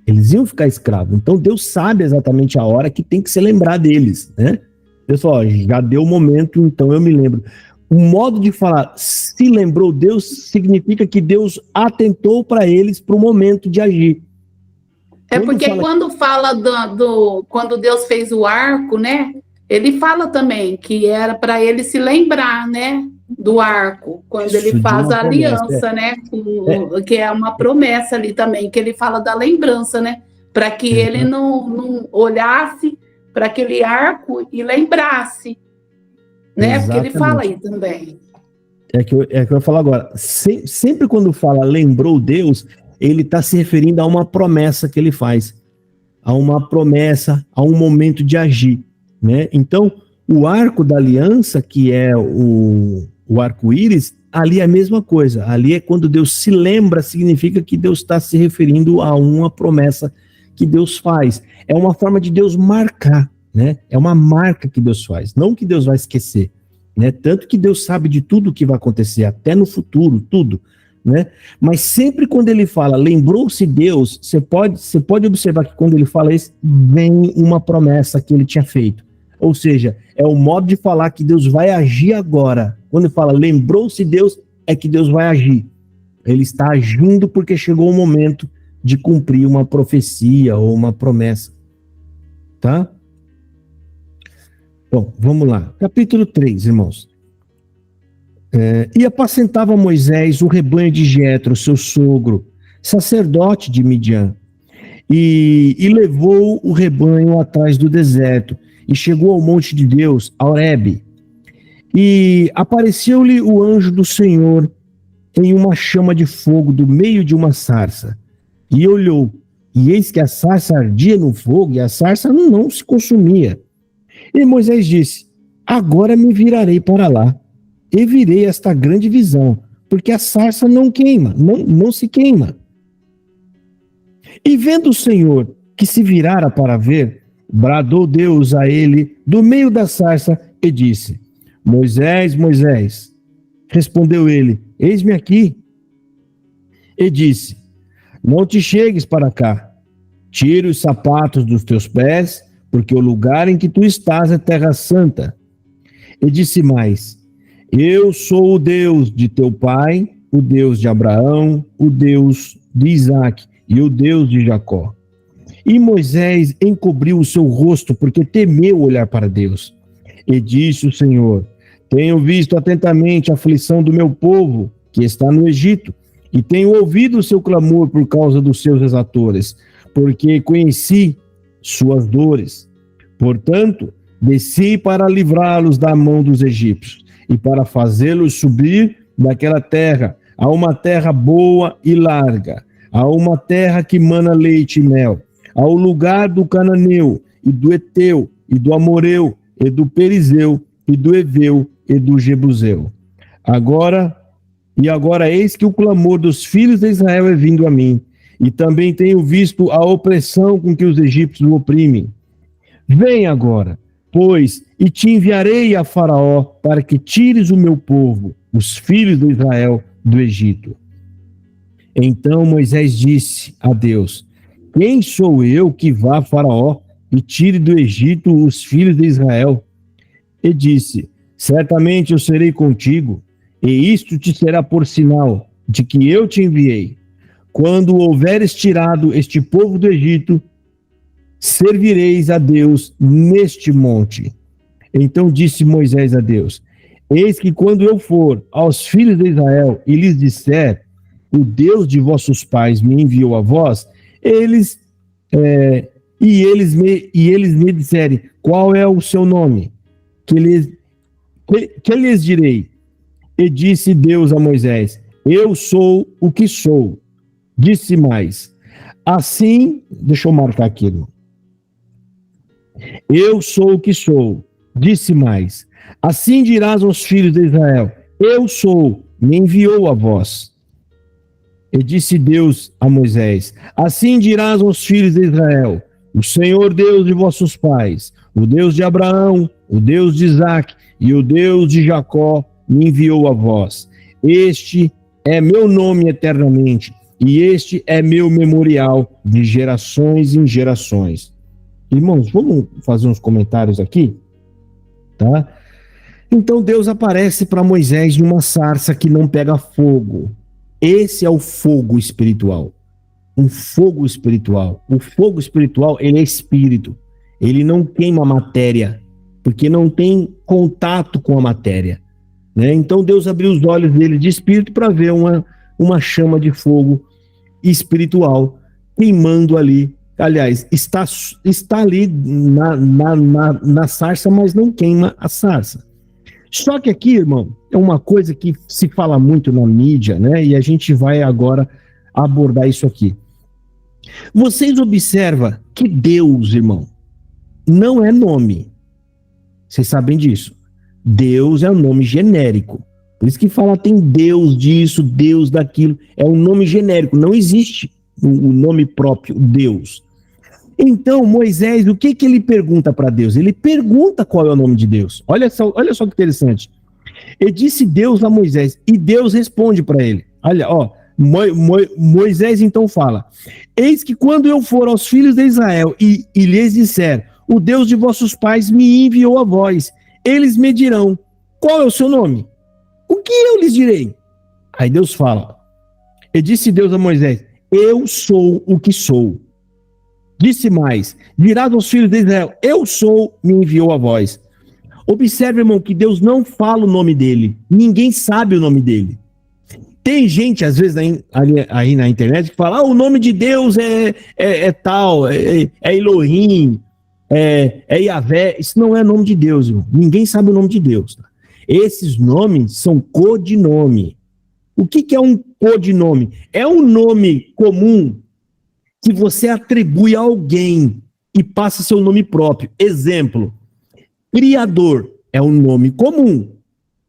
Eles iam ficar escravos. Então, Deus sabe exatamente a hora que tem que se lembrar deles, né? Deus falou, já deu o momento, então eu me lembro. O modo de falar, se lembrou Deus, significa que Deus atentou para eles para o momento de agir. Quando fala quando Deus fez o arco, né? Ele fala também que era para ele se lembrar, né, do arco, quando ele faz a aliança, né, que é uma promessa ali também, que ele fala da lembrança, né, para que ele não olhasse para aquele arco e lembrasse, né, exatamente. Porque ele fala aí também. É que eu vou falar agora, sempre quando fala lembrou Deus, ele está se referindo a uma promessa que ele faz, a uma promessa, a um momento de agir. Né? Então, o arco da aliança, que é o arco-íris, ali é a mesma coisa. Ali é quando Deus se lembra, significa que Deus está se referindo a uma promessa que Deus faz. É uma forma de Deus marcar, né? É uma marca que Deus faz, não que Deus vai esquecer. Né? Tanto que Deus sabe de tudo o que vai acontecer, até no futuro, tudo. Né? Mas sempre quando ele fala, lembrou-se Deus, você pode observar que quando ele fala isso, vem uma promessa que ele tinha feito. Ou seja, é o modo de falar que Deus vai agir agora. Quando ele fala, lembrou-se Deus, é que Deus vai agir. Ele está agindo porque chegou o momento de cumprir uma profecia ou uma promessa. Tá? Bom, vamos lá. Capítulo 3, irmãos. E apacentava Moisés o rebanho de Jetro, seu sogro, sacerdote de Midian, e levou o rebanho atrás do deserto, e chegou ao monte de Deus, a Horebe, e apareceu-lhe o anjo do Senhor em uma chama de fogo do meio de uma sarça, e olhou, e eis que a sarça ardia no fogo, e a sarça não se consumia. E Moisés disse, agora me virarei para lá, e virei esta grande visão, porque a sarça não queima, não se queima. E vendo o Senhor que se virara para ver, bradou Deus a ele do meio da sarça e disse, Moisés, Moisés. Respondeu ele, eis-me aqui. E disse, não te chegues para cá, tire os sapatos dos teus pés, porque o lugar em que tu estás é terra santa. E disse mais, eu sou o Deus de teu pai, o Deus de Abraão, o Deus de Isaque e o Deus de Jacó. E Moisés encobriu o seu rosto, porque temeu olhar para Deus. E disse o Senhor, tenho visto atentamente a aflição do meu povo, que está no Egito, e tenho ouvido o seu clamor por causa dos seus exatores, porque conheci suas dores. Portanto, desci para livrá-los da mão dos egípcios, e para fazê-los subir daquela terra, a uma terra boa e larga, a uma terra que mana leite e mel, ao lugar do cananeu, e do eteu, e do amoreu, e do perizeu, e do eveu, e do jebuseu. Agora eis que o clamor dos filhos de Israel é vindo a mim, e também tenho visto a opressão com que os egípcios o oprimem. Vem agora, pois, e te enviarei a Faraó, para que tires o meu povo, os filhos de Israel, do Egito. Então Moisés disse a Deus, quem sou eu que vá a Faraó e tire do Egito os filhos de Israel? E disse, certamente eu serei contigo, e isto te será por sinal de que eu te enviei. Quando houveres tirado este povo do Egito, servireis a Deus neste monte. Então disse Moisés a Deus, eis que quando eu for aos filhos de Israel e lhes disser, o Deus de vossos pais me enviou a vós, eles me disserem, qual é o seu nome? Que lhes direi? E disse Deus a Moisés, eu sou o que sou. Disse mais, assim, deixa eu marcar aqui, irmão. Eu sou o que sou. Disse mais, assim dirás aos filhos de Israel, eu sou, me enviou a vós. E disse Deus a Moisés, assim dirás aos filhos de Israel, o Senhor Deus de vossos pais, o Deus de Abraão, o Deus de Isaque e o Deus de Jacó me enviou a vós. Este é meu nome eternamente, e este é meu memorial de gerações em gerações. Irmãos, vamos fazer uns comentários aqui, tá? Então Deus aparece para Moisés numa sarça que não pega fogo. Esse é o fogo espiritual. Um fogo espiritual. O fogo espiritual, ele é espírito. Ele não queima matéria, porque não tem contato com a matéria, né? Então Deus abriu os olhos dele de espírito para ver uma chama de fogo espiritual queimando ali. Aliás, está ali na sarça, mas não queima a sarça. Só que aqui, irmão, é uma coisa que se fala muito na mídia, né? E a gente vai agora abordar isso aqui. Vocês observam que Deus, irmão, não é nome. Vocês sabem disso. Deus é um nome genérico. Por isso que fala tem Deus disso, Deus daquilo. É um nome genérico. Não existe o nome próprio, Deus. Então, Moisés, o que ele pergunta para Deus? Ele pergunta qual é o nome de Deus. Olha só que interessante. E disse Deus a Moisés, e Deus responde para ele. Olha, ó, Moisés então fala, eis que quando eu for aos filhos de Israel e lhes disser, o Deus de vossos pais me enviou a vós, eles me dirão, qual é o seu nome? O que eu lhes direi? Aí Deus fala, e disse Deus a Moisés, eu sou o que sou. Disse mais, dirás aos filhos de Israel, eu sou, me enviou a vós. Observe, irmão, que Deus não fala o nome dele. Ninguém sabe o nome dele. Tem gente, às vezes, aí na internet, que fala, o nome de Deus é tal, é Elohim, é Yahvé. Isso não é nome de Deus, irmão. Ninguém sabe o nome de Deus. Tá? Esses nomes são codinome. O que é um codinome? É um nome comum que você atribui a alguém e passa seu nome próprio. Exemplo, criador é um nome comum,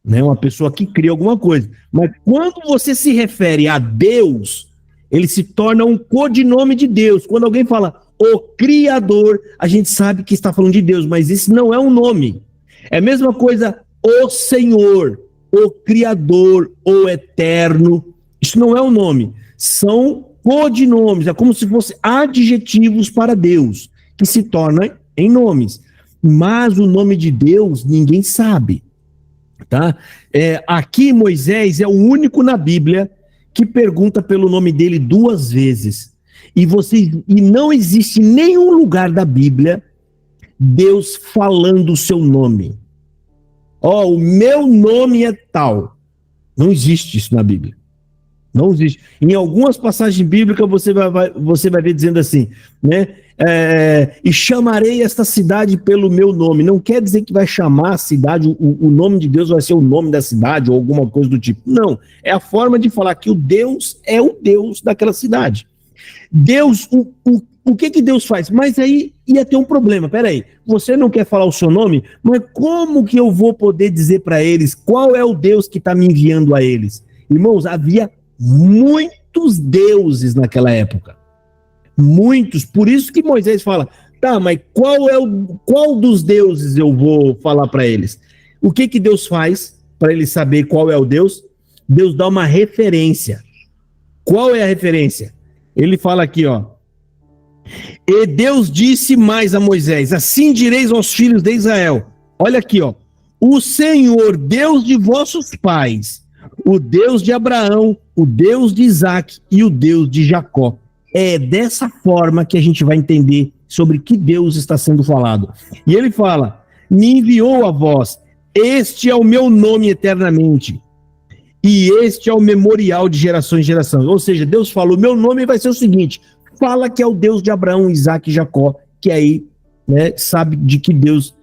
né? Uma pessoa que cria alguma coisa. Mas quando você se refere a Deus, ele se torna um codinome de Deus. Quando alguém fala o Criador, a gente sabe que está falando de Deus, mas isso não é um nome. É a mesma coisa o Senhor, o Criador, o Eterno. Isso não é um nome. São codinomes, é como se fossem adjetivos para Deus, que se tornam em nomes. Mas o nome de Deus ninguém sabe. Tá? Aqui Moisés é o único na Bíblia que pergunta pelo nome dele 2 vezes. E não existe nenhum lugar da Bíblia Deus falando o seu nome. O meu nome é tal. Não existe isso na Bíblia. Não existe. Em algumas passagens bíblicas você vai ver dizendo assim, né? E chamarei esta cidade pelo meu nome. Não quer dizer que vai chamar a cidade, o nome de Deus vai ser o nome da cidade ou alguma coisa do tipo. Não. É a forma de falar que o Deus é o Deus daquela cidade. Deus, o que Deus faz? Mas aí ia ter um problema. Peraí, você não quer falar o seu nome? Mas como que eu vou poder dizer para eles qual é o Deus que está me enviando a eles? Irmãos, havia muitos deuses naquela época. Muitos. Por isso que Moisés fala, tá, mas qual dos deuses eu vou falar para eles? O que Deus faz para eles saber qual é o Deus? Deus dá uma referência. Qual é a referência? Ele fala aqui, ó. E Deus disse mais a Moisés, assim direis aos filhos de Israel. Olha aqui, ó. O Senhor, Deus de vossos pais, o Deus de Abraão, o Deus de Isaque e o Deus de Jacó. É dessa forma que a gente vai entender sobre que Deus está sendo falado. E ele fala, me enviou a vós, este é o meu nome eternamente, e este é o memorial de geração em geração. Ou seja, Deus falou, meu nome vai ser o seguinte, fala que é o Deus de Abraão, Isaac e Jacó, que aí, né, sabe de que Deus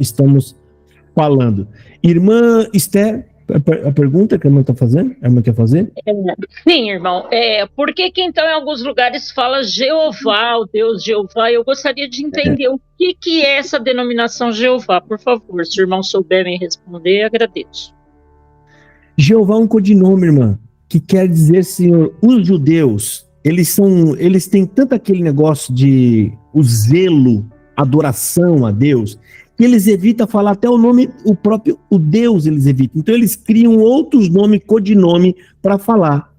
estamos falando. Irmã Esther, a pergunta que a irmã está fazendo? A irmã quer fazer? Sim, irmão. Por que então em alguns lugares fala Jeová, o Deus Jeová? Eu gostaria de entender o que é essa denominação Jeová, por favor. Se o irmão souber me responder, agradeço. Jeová é um codinome, irmã, que quer dizer, Senhor, os judeus, eles têm tanto aquele negócio de o zelo, adoração a Deus, que eles evitam falar até o nome, o Deus eles evitam. Então eles criam outros nomes, codinome, para falar.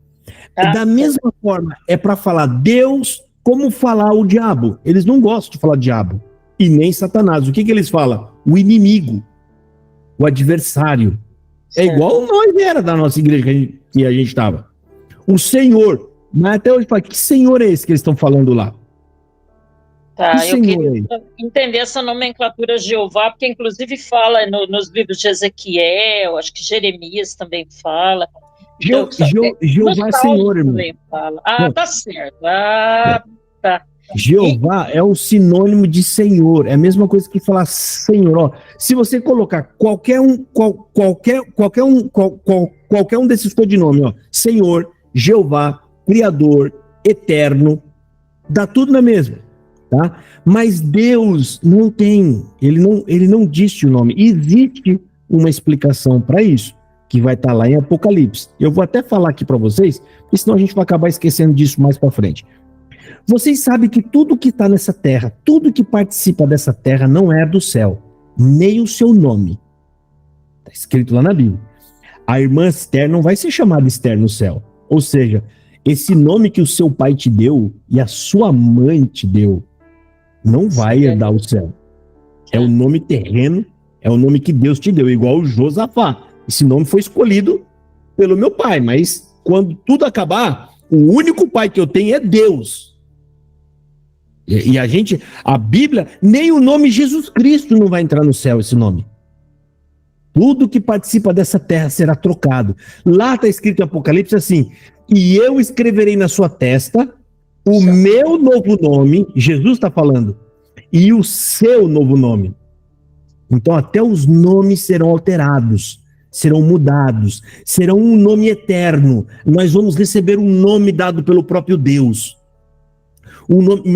Da mesma forma, é para falar Deus, como falar o diabo. Eles não gostam de falar diabo. E nem Satanás. O que eles falam? O inimigo. O adversário. É igual nós era da nossa igreja que a gente estava. O Senhor. Mas até hoje fala, que Senhor é esse que eles estão falando lá? Tá, eu queria entender essa nomenclatura Jeová, porque inclusive fala nos livros de Ezequiel, acho que Jeremias também fala. Jeová é Senhor, irmão. Fala. Tá certo. Tá. Jeová é um sinônimo de Senhor. É a mesma coisa que falar Senhor. Ó, se você colocar qualquer um desses codinomes, ó, Senhor, Jeová, Criador, Eterno, dá tudo na mesma. Tá? Mas Deus não tem, ele não disse o nome. Existe uma explicação para isso, que vai estar lá em Apocalipse. Eu vou até falar aqui para vocês, porque senão a gente vai acabar esquecendo disso mais para frente. Vocês sabem que tudo que está nessa terra, tudo que participa dessa terra não é do céu, nem o seu nome. Está escrito lá na Bíblia. A irmã Esther não vai ser chamada Esther no céu. Ou seja, esse nome que o seu pai te deu e a sua mãe te deu, não vai herdar o céu. É o nome terreno, é o nome que Deus te deu, igual o Josafá. Esse nome foi escolhido pelo meu pai, mas quando tudo acabar, o único pai que eu tenho é Deus. E a Bíblia, nem o nome Jesus Cristo não vai entrar no céu, esse nome. Tudo que participa dessa terra será trocado. Lá está escrito em Apocalipse assim, e eu escreverei na sua testa o meu novo nome, Jesus está falando, e o seu novo nome. Então até os nomes serão alterados, serão mudados, serão um nome eterno. Nós vamos receber um nome dado pelo próprio Deus.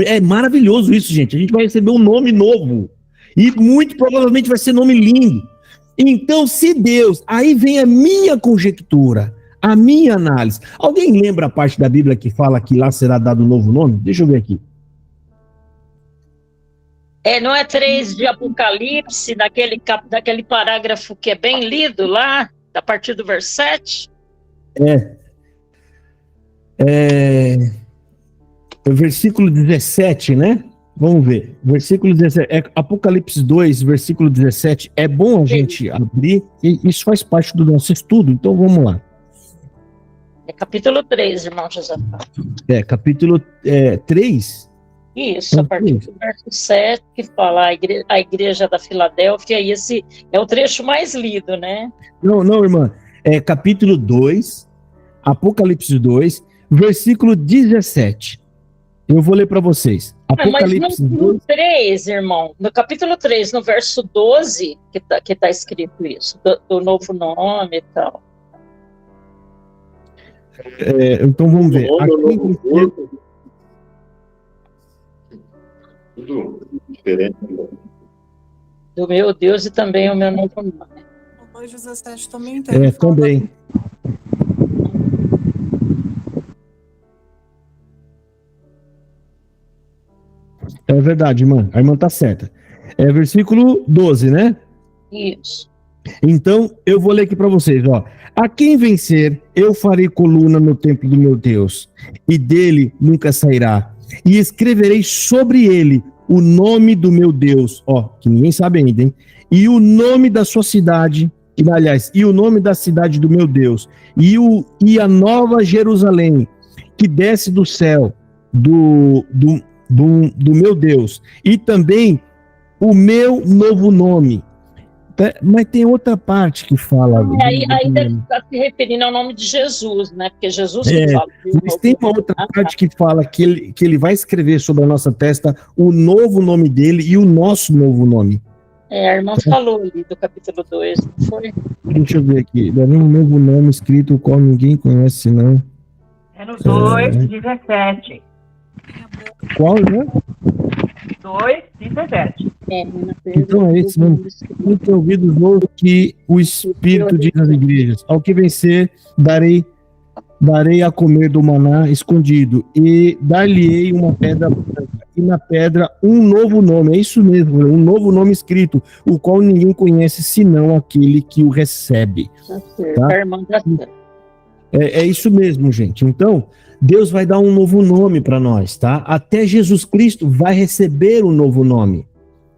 É maravilhoso isso, gente. A gente vai receber um nome novo. E muito provavelmente vai ser nome lindo. Então, se Deus... Aí vem a minha conjectura, a minha análise. Alguém lembra a parte da Bíblia que fala que lá será dado um novo nome? Deixa eu ver aqui. Não é 3 de Apocalipse, daquele parágrafo que é bem lido lá, a partir do verso 7? Versículo 17, né? Vamos ver. Versículo 17. Apocalipse 2, versículo 17. É bom a gente abrir, e isso faz parte do nosso estudo, então vamos lá. É capítulo 3, irmão Josafá. Capítulo 3? Isso, a partir do verso 7, que fala a igreja da Filadélfia, e esse é o trecho mais lido, né? Não, irmã. É capítulo 2, Apocalipse 2, versículo 17. Eu vou ler para vocês. Apocalipse mas no 3, irmão, no capítulo 3, no verso 12, que tá escrito isso, do novo nome e tal. Então vamos ver. Tudo diferente. Do meu Deus e também o meu novo nome. O 2,17 também tem. Também. É verdade, irmã. A irmã tá certa. É versículo 12, né? Isso. Então, eu vou ler aqui para vocês, ó. A quem vencer, eu farei coluna no templo do meu Deus, e dele nunca sairá. E escreverei sobre ele o nome do meu Deus, ó, que ninguém sabe ainda, hein? E o nome da sua cidade, e o nome da cidade do meu Deus, e a nova Jerusalém, que desce do céu, do meu Deus, e também o meu novo nome, Mas tem outra parte que fala. Aí deve estar se referindo ao nome de Jesus, né? Porque Jesus que fala. Mas tem uma outra parte que fala que ele vai escrever sobre a nossa testa o novo nome dele e o nosso novo nome. A irmã falou ali do capítulo 2, não foi? Deixa eu ver aqui. Deve um novo nome escrito, o qual ninguém conhece, não. É no 2:17. Qual, né? 2:17. Então é isso mesmo. Não tem ouvido novo que o Espírito diz nas igrejas. Ao que vencer, darei a comer do maná escondido, e dar-lhe-ei uma pedra branca, e na pedra um novo nome. É isso mesmo, um novo nome escrito, o qual ninguém conhece, senão aquele que o recebe. Tá? É isso mesmo, gente. Então, Deus vai dar um novo nome para nós, tá? Até Jesus Cristo vai receber um novo nome.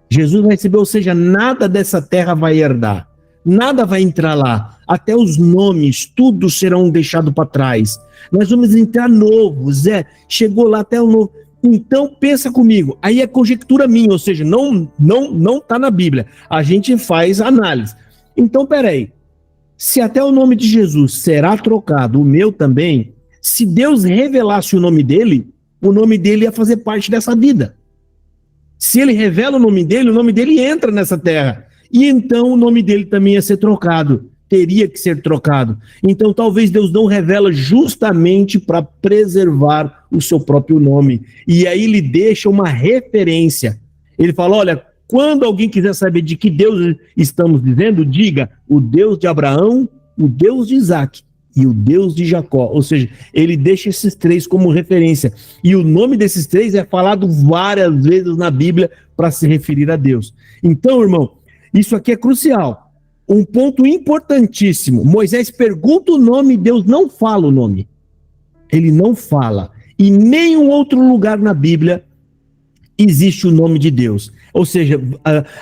Jesus vai receber, ou seja, nada dessa terra vai herdar. Nada vai entrar lá. Até os nomes, tudo serão deixados para trás. Nós vamos entrar novos. Chegou lá até o novo. Então, pensa comigo. Aí é conjectura minha, ou seja, não está na Bíblia. A gente faz análise. Então, peraí. Se até o nome de Jesus será trocado, o meu também, se Deus revelasse o nome dele ia fazer parte dessa vida. Se ele revela o nome dele entra nessa terra. E então o nome dele também ia ser trocado. Teria que ser trocado. Então talvez Deus não revela justamente para preservar o seu próprio nome. E aí ele deixa uma referência. Ele fala, olha, quando alguém quiser saber de que Deus estamos dizendo, diga o Deus de Abraão, o Deus de Isaac e o Deus de Jacó. Ou seja, ele deixa esses três como referência. E o nome desses três é falado várias vezes na Bíblia para se referir a Deus. Então, irmão, isso aqui é crucial. Um ponto importantíssimo. Moisés pergunta o nome, Deus não fala o nome. Ele não fala. Em nenhum outro lugar na Bíblia existe o nome de Deus. Ou seja,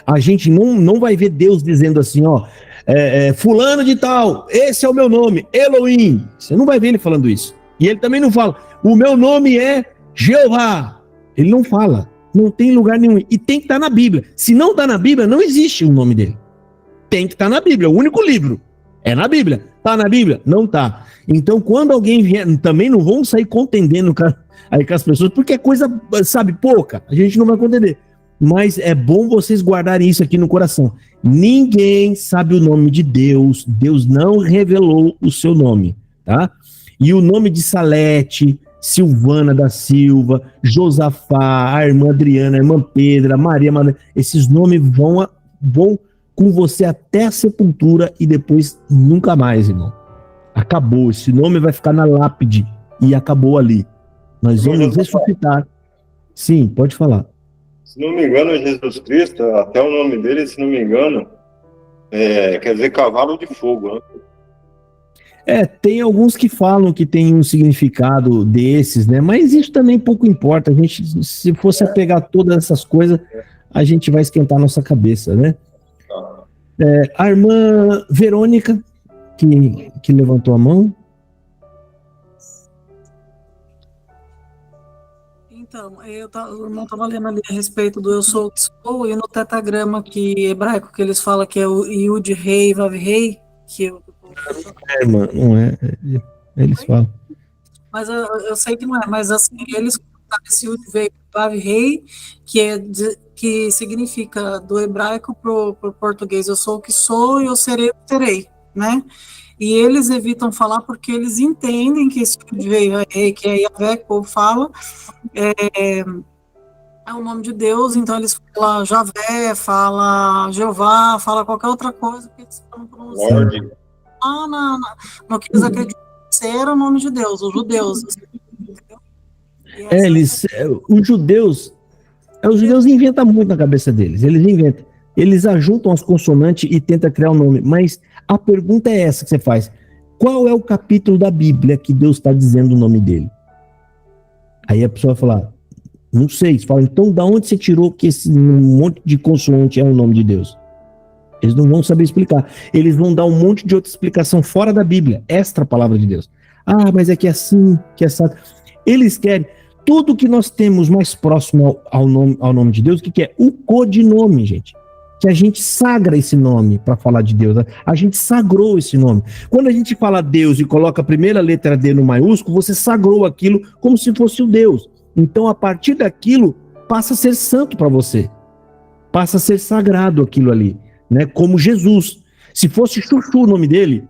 a gente não vai ver Deus dizendo assim, fulano de tal, esse é o meu nome, Elohim. Você não vai ver ele falando isso. E ele também não fala, o meu nome é Jeová. Ele não fala. Não tem lugar nenhum. E tem que estar na Bíblia. Se não está na Bíblia, não existe o nome dele. Tem que estar na Bíblia. O único livro é na Bíblia. Está na Bíblia? Não está. Então, quando alguém vier, também não vão sair contendendo com as pessoas, porque é coisa, sabe, pouca. A gente não vai contender. Mas é bom vocês guardarem isso aqui no coração. Ninguém sabe o nome de Deus. Deus não revelou o seu nome, tá? E o nome de Salete, Silvana da Silva, Josafá, a irmã Adriana, a irmã Pedra, Maria Madalena, esses nomes vão com você até a sepultura e depois nunca mais, irmão. Acabou. Esse nome vai ficar na lápide e acabou ali. Nós vamos ressuscitar. Sim, pode falar. Se não me engano, Jesus Cristo, até o nome dele, se não me engano, quer dizer cavalo de fogo, né? Tem alguns que falam que tem um significado desses, né? Mas isso também pouco importa. A gente, se fosse pegar todas essas coisas, a gente vai esquentar a nossa cabeça, né? A irmã Verônica, que levantou a mão. Então, o irmão estava lendo ali a respeito do eu sou o que sou, e no tetagrama hebraico que eles falam que é o Yud Rei, Vav Rei, que eu... irmã, não é. Eles falam. Mas eu sei que não é, mas assim, eles colocaram esse Yud Rei, Vav Rei, que significa do hebraico pro português, eu sou o que sou e eu serei o que terei, né? E eles evitam falar porque eles entendem que esse Yud Rei, que é Yahvé, que o povo fala, é o nome de Deus, então eles falam Javé, fala Jeová, fala qualquer outra coisa que eles estão pronunciando. No que eles acreditam ser o nome de Deus, os judeus. Os judeus inventam muito na cabeça deles, eles inventam. Eles ajuntam as consonantes e tentam criar um nome, mas a pergunta é essa que você faz. Qual é o capítulo da Bíblia que Deus está dizendo o nome dele? Aí a pessoa vai falar, não sei. Você fala, então da onde você tirou que esse monte de consoante é o nome de Deus? Eles não vão saber explicar. Eles vão dar um monte de outra explicação fora da Bíblia, extra palavra de Deus. Mas é que é assim, que é assim. Eles querem tudo que nós temos mais próximo ao nome de Deus, o que é? O codinome, gente. que a gente sagra esse nome para falar de Deus. A gente sagrou esse nome. Quando a gente fala Deus e coloca a primeira letra D no maiúsculo, você sagrou aquilo como se fosse o Deus. Então, a partir daquilo, passa a ser santo para você. Passa a ser sagrado aquilo ali, né? Como Jesus. Se fosse Chuchu o nome dele,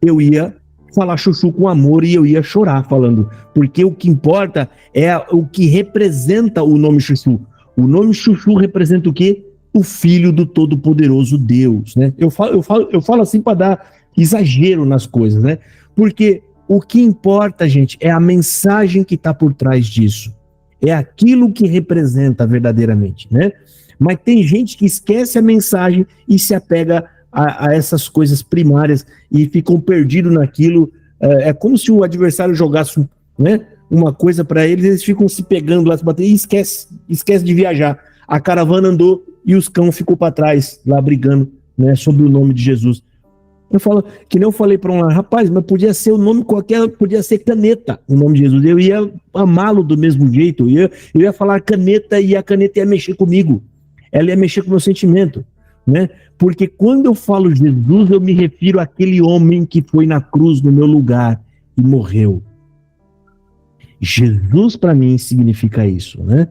eu ia falar Chuchu com amor e eu ia chorar falando. Porque o que importa é o que representa o nome Chuchu. O nome Chuchu representa o quê? O Filho do Todo-Poderoso Deus, né? Eu falo assim para dar exagero nas coisas, né? Porque o que importa, gente, é a mensagem que está por trás disso. É aquilo que representa verdadeiramente, né? Mas tem gente que esquece a mensagem e se apega a essas coisas primárias e ficam perdidos naquilo. É como se o adversário jogasse, né, uma coisa para eles ficam se pegando lá, se batendo, e esquece de viajar. A caravana andou e os cães ficou para trás, lá brigando, né, sobre o nome de Jesus. Eu falo, que nem eu falei para um lá, rapaz, mas podia ser o nome qualquer, podia ser Caneta, o nome de Jesus. Eu ia amá-lo do mesmo jeito, eu ia falar Caneta e a caneta ia mexer comigo. Ela ia mexer com o meu sentimento, né? Porque quando eu falo Jesus, eu me refiro àquele homem que foi na cruz no meu lugar e morreu. Jesus para mim significa isso, né?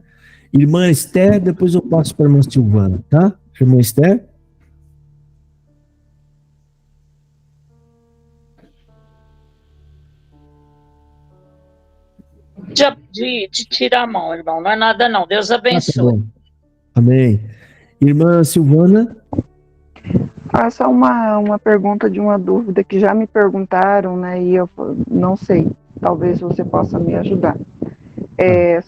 Irmã Esther, depois eu passo para a irmã Silvana, tá? Irmã Esther? De tirar a mão, irmão, não é nada não, Deus abençoe. Tá, amém. Irmã Silvana? Só uma pergunta de uma dúvida que já me perguntaram, né, e eu não sei, talvez você possa me ajudar.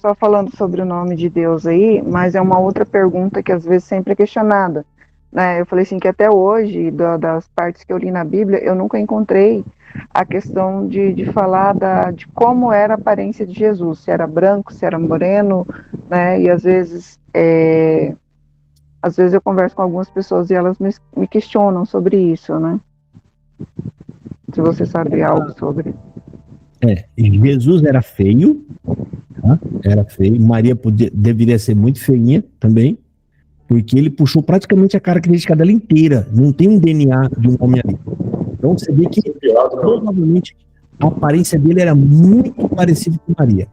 Só falando sobre o nome de Deus aí, mas é uma outra pergunta que às vezes sempre é questionada, né? Eu falei assim, que até hoje, das partes que eu li na Bíblia, eu nunca encontrei a questão de falar de como era a aparência de Jesus, se era branco, se era moreno, né? E às vezes eu converso com algumas pessoas e elas me questionam sobre isso, né? Se você sabe algo sobre. Jesus era feio, tá? Era feio. Maria deveria ser muito feinha também, porque ele puxou praticamente a característica dela inteira. Não tem um DNA de um homem ali. Então você vê que provavelmente a aparência dele era muito parecida com Maria.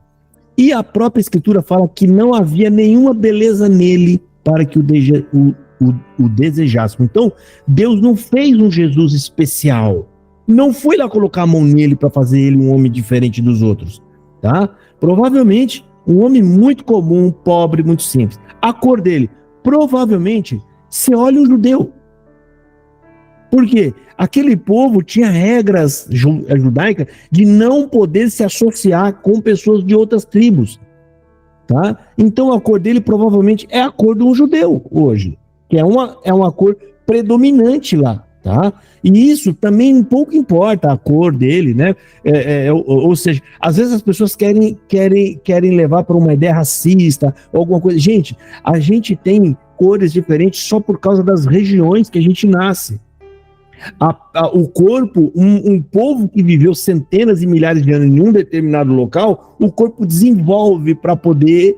E a própria escritura fala que não havia nenhuma beleza nele para que o desejássemos. Então, Deus não fez um Jesus especial. Não foi lá colocar a mão nele para fazer ele um homem diferente dos outros, tá? Provavelmente, um homem muito comum, pobre, muito simples. A cor dele, provavelmente, você olha um judeu. Por quê? Aquele povo tinha regras judaicas de não poder se associar com pessoas de outras tribos. Tá? Então a cor dele provavelmente é a cor de um judeu hoje, que é uma cor predominante lá, tá? E isso também pouco importa a cor dele, né? Ou seja, às vezes as pessoas querem levar para uma ideia racista ou alguma coisa. Gente, a gente tem cores diferentes só por causa das regiões que a gente nasce. O corpo, um povo que viveu centenas e milhares de anos em um determinado local, o corpo desenvolve para poder,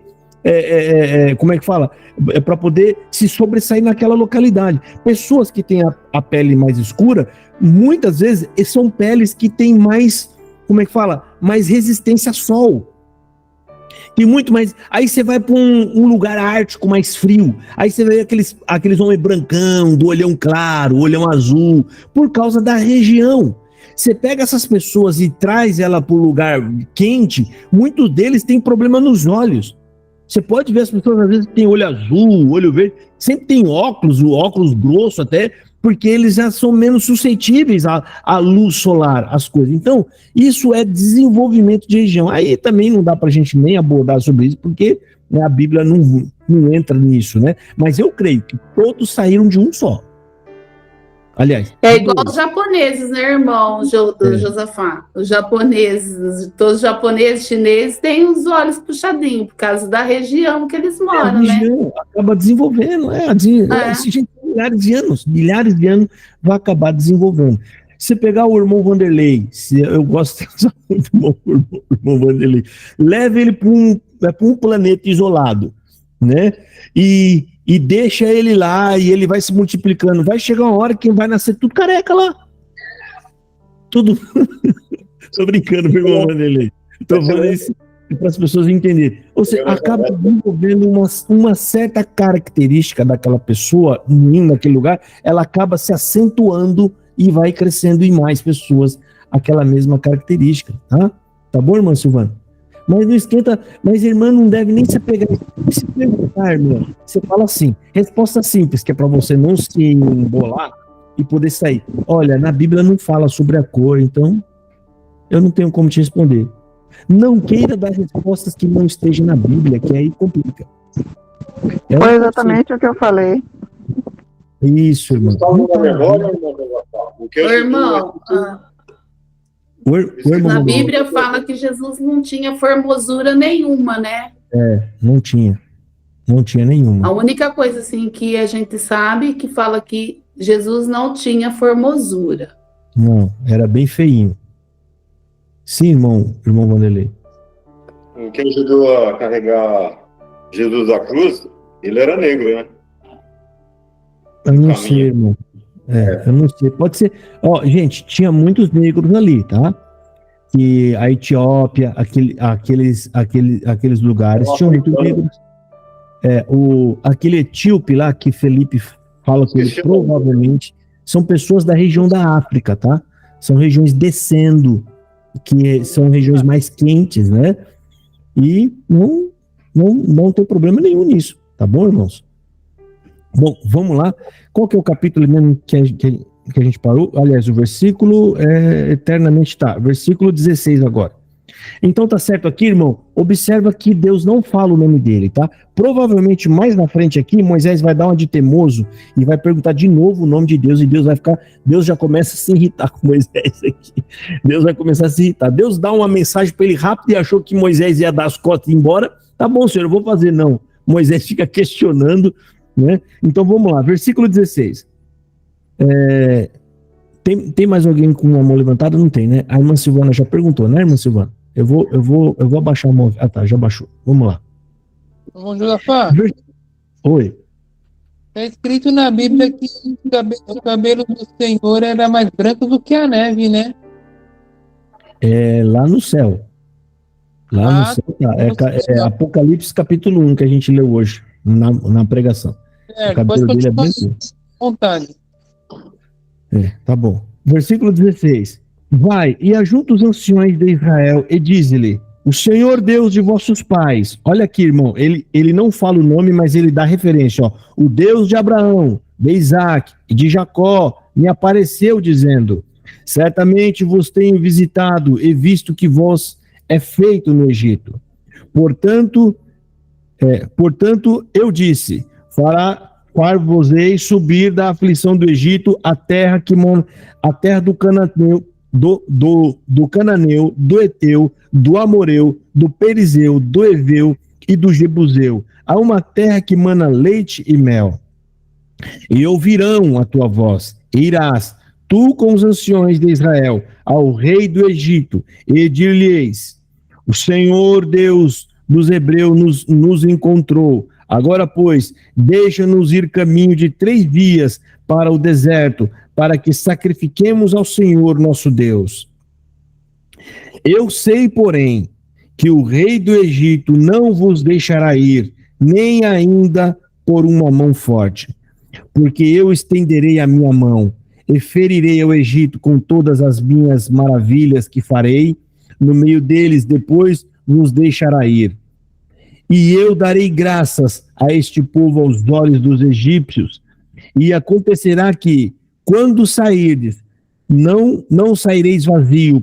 para poder se sobressair naquela localidade. Pessoas que têm a pele mais escura, muitas vezes são peles que têm mais, mais resistência ao sol. Tem muito mais. Aí você vai para um lugar ártico mais frio. Aí você vê aqueles homens brancão, do olhão claro, olhão azul, por causa da região. Você pega essas pessoas e traz ela para um lugar quente, muitos deles têm problema nos olhos. Você pode ver as pessoas, às vezes, que têm olho azul, olho verde, sempre tem óculos, o óculos grosso até, porque eles já são menos suscetíveis à luz solar, às coisas. Então, isso é desenvolvimento de região. Aí também não dá para a gente nem abordar sobre isso, porque, né, a Bíblia não entra nisso, né? Mas eu creio que todos saíram de um só. Aliás... É igual os japoneses, né, irmão, Josafá? Os japoneses, todos os japoneses, chineses, têm os olhos puxadinhos, por causa da região que eles moram, né? Acaba desenvolvendo, milhares de anos vai acabar desenvolvendo. Se pegar o irmão Vanderlei, eu gosto muito do irmão Vanderlei, leva ele para um planeta isolado, né? E e deixa ele lá e ele vai se multiplicando. Vai chegar uma hora que vai nascer tudo careca lá. Tudo. Tô brincando, meu irmão Vanderlei. Tô falando isso para as pessoas entenderem. Ou seja, acaba desenvolvendo uma certa característica daquela pessoa naquele lugar, ela acaba se acentuando e vai crescendo em mais pessoas aquela mesma característica, tá? Tá bom, irmã Silvana? Mas não esquenta, mas a irmã não deve nem se apegar. Se perguntar, irmã, você fala assim, resposta simples, que é para você não se embolar e poder sair. Olha, na Bíblia não fala sobre a cor, então eu não tenho como te responder. Não queira dar respostas que não estejam na Bíblia, que aí complica. Foi exatamente o que eu falei. Isso, irmão. Na Bíblia fala que Jesus não tinha formosura nenhuma, né? Não tinha. Não tinha nenhuma. A única coisa, assim, que a gente sabe que fala que Jesus não tinha formosura. Não, era bem feinho. Sim, irmão Vanderlei. Quem ajudou a carregar Jesus à cruz, ele era negro, né? Eu não sei, irmão. Eu não sei. Pode ser. Ó, gente, tinha muitos negros ali, tá? E a Etiópia, aqueles lugares, tinham muitos negros. Aquele etíope lá que Felipe fala com ele, provavelmente, são pessoas da região da África, tá? São regiões descendo, que são regiões mais quentes, né? E não tem problema nenhum nisso, tá bom, irmãos? Bom, vamos lá. Qual que é o capítulo mesmo que a gente parou? Aliás, o versículo eternamente tá. Versículo 16 agora. Então tá certo aqui, irmão? Observa que Deus não fala o nome dele, tá? Provavelmente mais na frente aqui, Moisés vai dar uma de teimoso e vai perguntar de novo o nome de Deus, e Deus já começa a se irritar com Moisés aqui. Deus vai começar a se irritar. Deus dá uma mensagem para ele rápido e achou que Moisés ia dar as costas e ir embora. Tá bom, senhor, eu vou fazer. Não. Moisés fica questionando, né? Então vamos lá, versículo 16. Tem mais alguém com uma mão levantada? Não tem, né? A irmã Silvana já perguntou, né, irmã Silvana? Eu vou abaixar a mão. Ah, tá, já baixou. Vamos lá. Vamos, Josafá. Oi. Está escrito na Bíblia que o cabelo do Senhor era mais branco do que a neve, né? Lá no céu. Lá no céu tá. É Apocalipse capítulo 1 que a gente leu hoje, na pregação. O cabelo dele é bem vontade. Tá bom. Versículo 16. Vai e ajunta os anciões de Israel e diz-lhe: o Senhor Deus de vossos pais. Olha aqui, irmão, ele não fala o nome, mas ele dá referência, ó. O Deus de Abraão, de Isaac e de Jacó me apareceu dizendo: certamente vos tenho visitado e visto que vós é feito no Egito. Portanto eu disse: far-vos-ei subir da aflição do Egito a terra do Cananeu, do Cananeu, do Eteu, do Amoreu, do Perizeu, do Eveu e do Jebuseu, a uma terra que mana leite e mel. E ouvirão a tua voz, e irás, tu com os anciões de Israel, ao rei do Egito, e dir-lhe-eis: o Senhor Deus dos Hebreus nos encontrou. Agora, pois, deixa-nos ir caminho de 3 dias para o deserto, para que sacrifiquemos ao Senhor nosso Deus. Eu sei, porém, que o rei do Egito não vos deixará ir, nem ainda por uma mão forte, porque eu estenderei a minha mão e ferirei ao Egito com todas as minhas maravilhas que farei, no meio deles depois vos deixará ir. E eu darei graças a este povo aos olhos dos egípcios, e acontecerá que, quando sairdes, não saireis vazio,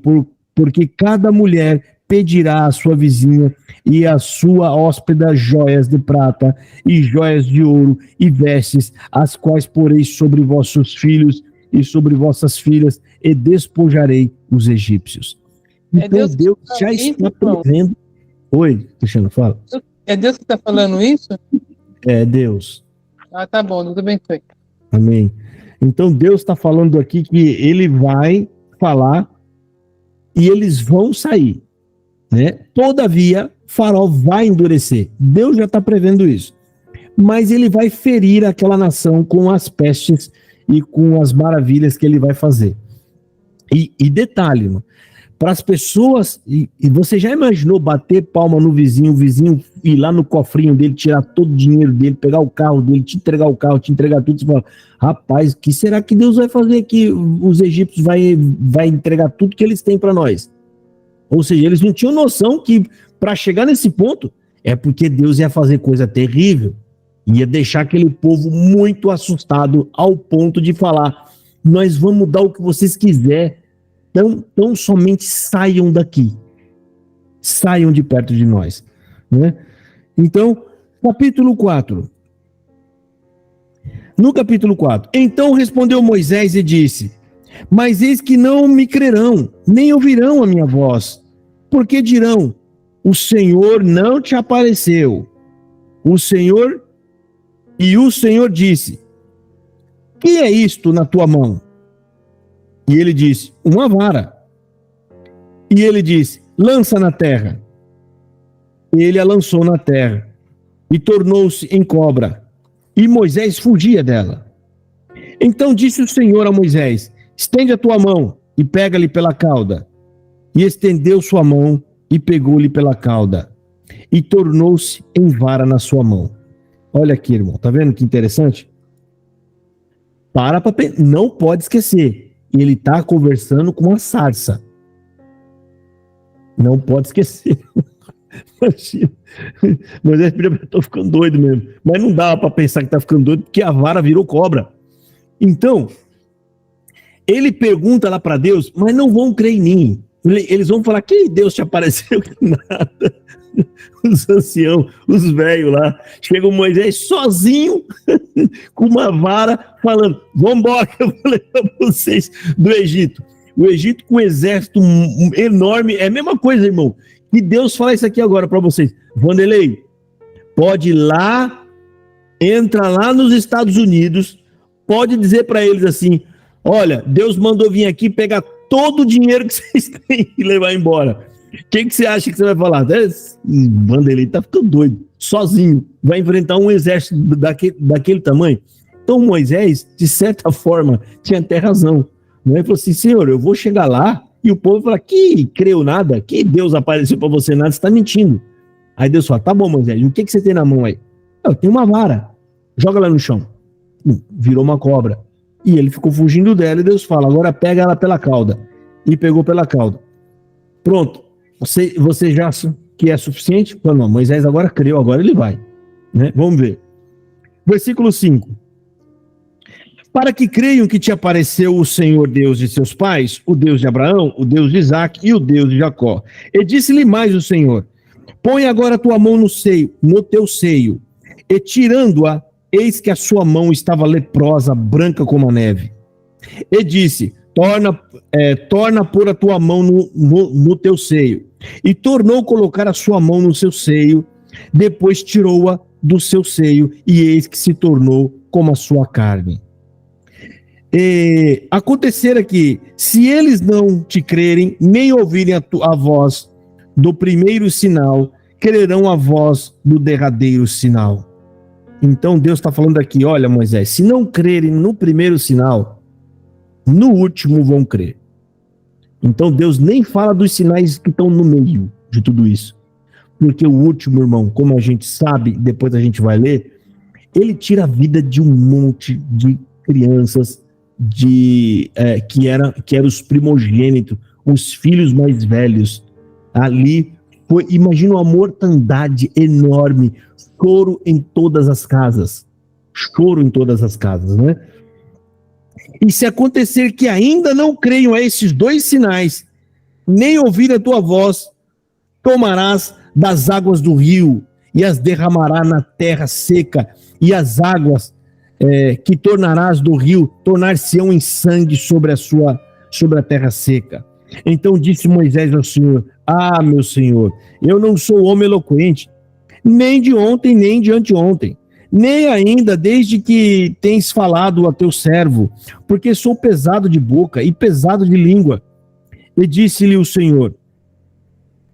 porque cada mulher pedirá à sua vizinha e à sua hóspeda joias de prata e joias de ouro e vestes, as quais poreis sobre vossos filhos e sobre vossas filhas, e despojarei os egípcios. Então Deus já está prevendo. Oi, Cristiano, fala. É Deus que está falando isso? É Deus. Ah, tá bom, tudo bem feito. Amém. Então Deus está falando aqui que ele vai falar e eles vão sair, né? Todavia, Faraó vai endurecer. Deus já está prevendo isso. mas ele vai ferir aquela nação com as pestes e com as maravilhas que ele vai fazer. E detalhe, mano, para as pessoas, e você já imaginou bater palma no vizinho, o vizinho ir lá no cofrinho dele, tirar todo o dinheiro dele, pegar o carro dele, te entregar o carro, te entregar tudo, você fala, rapaz, o que será que Deus vai fazer que os egípcios vai entregar tudo que eles têm para nós? Ou seja, eles não tinham noção que para chegar nesse ponto, é porque Deus ia fazer coisa terrível, ia deixar aquele povo muito assustado ao ponto de falar, nós vamos dar o que vocês quiserem, então somente saiam daqui, saiam de perto de nós, né? Então, capítulo 4. No capítulo 4, então respondeu Moisés e disse, mas eis que não me crerão, nem ouvirão a minha voz, porque dirão, o Senhor não te apareceu. O Senhor disse, que é isto na tua mão? E ele disse, uma vara. E ele disse, lança na terra. E ele a lançou na terra, e tornou-se em cobra. E Moisés fugia dela. Então disse o Senhor a Moisés, estende a tua mão, e pega-lhe pela cauda. E estendeu sua mão, e pegou-lhe pela cauda. E tornou-se em vara na sua mão. Olha aqui, irmão, tá vendo que interessante? Não pode esquecer. Ele está conversando com uma sarça. Não pode esquecer. Moisés, estou ficando doido mesmo. Mas não dava para pensar que está ficando doido, porque a vara virou cobra. Então, ele pergunta lá para Deus, mas não vão crer em mim. Eles vão falar, que Deus te apareceu? Nada. Os anciãos, os velhos lá. Chega o Moisés sozinho, com uma vara, falando, vamos embora, eu vou levar vocês do Egito. O Egito com um exército enorme, é a mesma coisa, irmão. E Deus fala isso aqui agora para vocês. Vanderlei, pode ir lá, entra lá nos Estados Unidos, pode dizer para eles assim, olha, Deus mandou vir aqui pegar todo o dinheiro que vocês têm e levar embora. O que você acha que você vai falar? Vanderlei tá ficando doido, sozinho, vai enfrentar um exército daquele tamanho. Então Moisés, de certa forma, tinha até razão. Ele falou assim, Senhor, eu vou chegar lá e o povo fala, que creu nada, que Deus apareceu para você nada, você está mentindo. Aí Deus fala, tá bom, Moisés, o que você tem na mão aí? Eu tenho uma vara, joga ela no chão. Virou uma cobra. E ele ficou fugindo dela e Deus fala, agora pega ela pela cauda. E pegou pela cauda. Pronto. Você já acha que é suficiente? Não, Moisés agora creu, agora ele vai. Né? Vamos ver. Versículo 5. Para que creiam que te apareceu o Senhor Deus de seus pais, o Deus de Abraão, o Deus de Isaque e o Deus de Jacó. E disse-lhe mais o Senhor, põe agora a tua mão no teu seio, e tirando-a, eis que a sua mão estava leprosa, branca como a neve. E disse, torna a pôr a tua mão no teu seio. E tornou colocar a sua mão no seu seio, depois tirou-a do seu seio, e eis que se tornou como a sua carne. E acontecerá que, se eles não te crerem, nem ouvirem a voz do primeiro sinal, crerão a voz do derradeiro sinal. Então Deus está falando aqui, olha Moisés, se não crerem no primeiro sinal, no último vão crer. Então Deus nem fala dos sinais que estão no meio de tudo isso. Porque o último, irmão, como a gente sabe, depois a gente vai ler, ele tira a vida de um monte de crianças que eram os primogênitos, os filhos mais velhos. Ali, imagina uma mortandade enorme, choro em todas as casas. Choro em todas as casas, né? E se acontecer que ainda não creiam a esses dois sinais, nem ouvir a tua voz, tomarás das águas do rio e as derramará na terra seca, e as águas que tornarás do rio tornar-se-ão em sangue sobre a terra seca. Então disse Moisés ao Senhor, meu Senhor, eu não sou homem eloquente, nem de ontem, nem de anteontem, nem ainda desde que tens falado a teu servo, porque sou pesado de boca e pesado de língua. E disse-lhe o Senhor,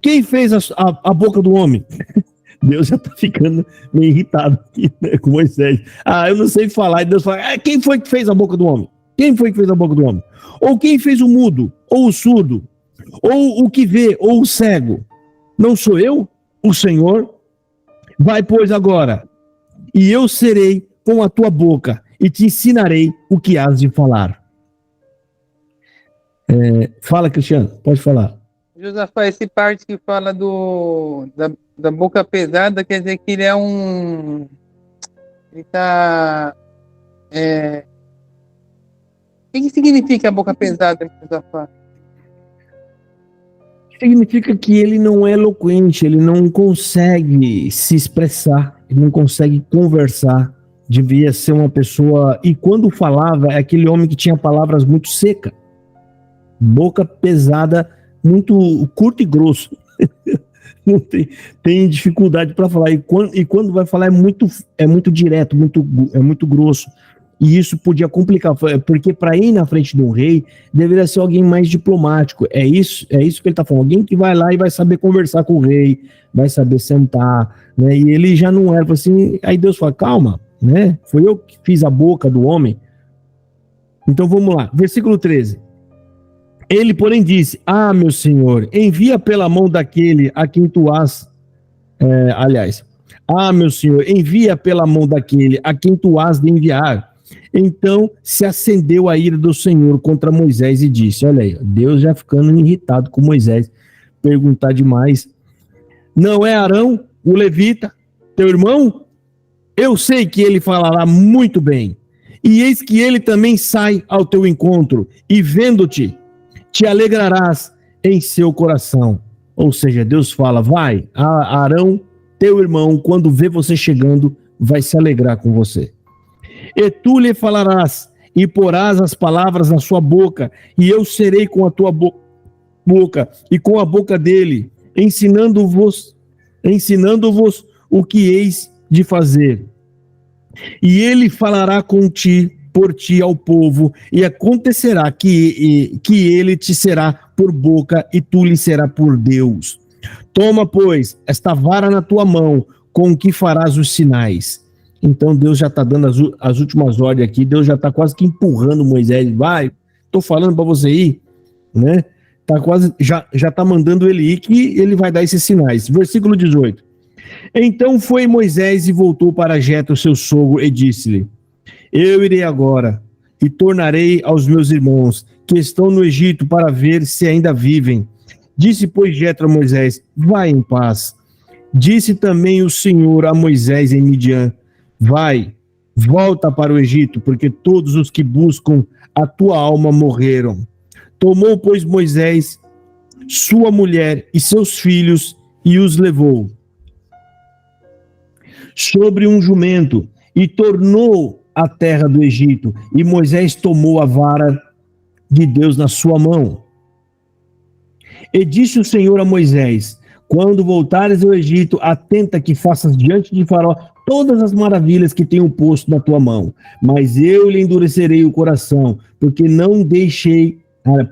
quem fez a boca do homem? Deus já está ficando meio irritado aqui, né, com Moisés. Eu não sei falar. E Deus fala, quem foi que fez a boca do homem? Quem foi que fez a boca do homem? Ou quem fez o mudo, ou o surdo, ou o que vê, ou o cego? Não sou eu, o Senhor? Vai, pois, agora, e eu serei com a tua boca, e te ensinarei o que hás de falar. Fala, Cristiano, pode falar. Josafá, esse parte que fala da boca pesada, quer dizer que ele é um... Ele está... O que significa a boca pesada, Josafá? Significa que ele não é eloquente, ele não consegue se expressar, ele não consegue conversar. Devia ser uma pessoa... E quando falava, é aquele homem que tinha palavras muito secas. Boca pesada, muito curto e grosso. Não tem dificuldade para falar. E quando vai falar é muito direto, é muito grosso. E isso podia complicar, porque para ir na frente de um rei, deveria ser alguém mais diplomático. É isso que ele está falando. Alguém que vai lá e vai saber conversar com o rei, vai saber sentar, né? E ele já não era assim. Aí Deus fala, calma, né? Foi eu que fiz a boca do homem. Então vamos lá, versículo 13. Ele, porém, disse, meu Senhor, envia pela mão daquele a quem tu has... meu Senhor, envia pela mão daquele a quem tu has de enviar. Então se acendeu a ira do Senhor contra Moisés e disse, olha aí, Deus já ficando irritado com Moisés, perguntar demais. Não é Arão, o levita, teu irmão? Eu sei que ele falará muito bem. E eis que ele também sai ao teu encontro, e vendo-te, te alegrarás em seu coração. Ou seja, Deus fala, vai, Arão, teu irmão, quando vê você chegando, vai se alegrar com você. E tu lhe falarás, e porás as palavras na sua boca, e eu serei com a tua boca, e com a boca dele, ensinando-vos o que eis de fazer. E ele falará por ti ao povo, e acontecerá que ele te será por boca, e tu lhe será por Deus. Toma, pois, esta vara na tua mão, com que farás os sinais. Então Deus já está dando as últimas ordens aqui, Deus já está quase que empurrando Moisés, vai, estou falando para você ir, né? Tá quase, já está mandando ele ir, que ele vai dar esses sinais. Versículo 18. Então foi Moisés e voltou para Jetro, seu sogro, e disse-lhe, eu irei agora e tornarei aos meus irmãos que estão no Egito para ver se ainda vivem. Disse, pois, Jetro a Moisés, vai em paz. Disse também o Senhor a Moisés em Midian, vai, volta para o Egito, porque todos os que buscam a tua alma morreram. Tomou, pois, Moisés sua mulher e seus filhos e os levou sobre um jumento e tornou à terra do Egito. E Moisés tomou a vara de Deus na sua mão. E disse o Senhor a Moisés, quando voltares ao Egito, atenta que faças diante de Faraó todas as maravilhas que tenho posto na tua mão, mas eu lhe endurecerei o coração,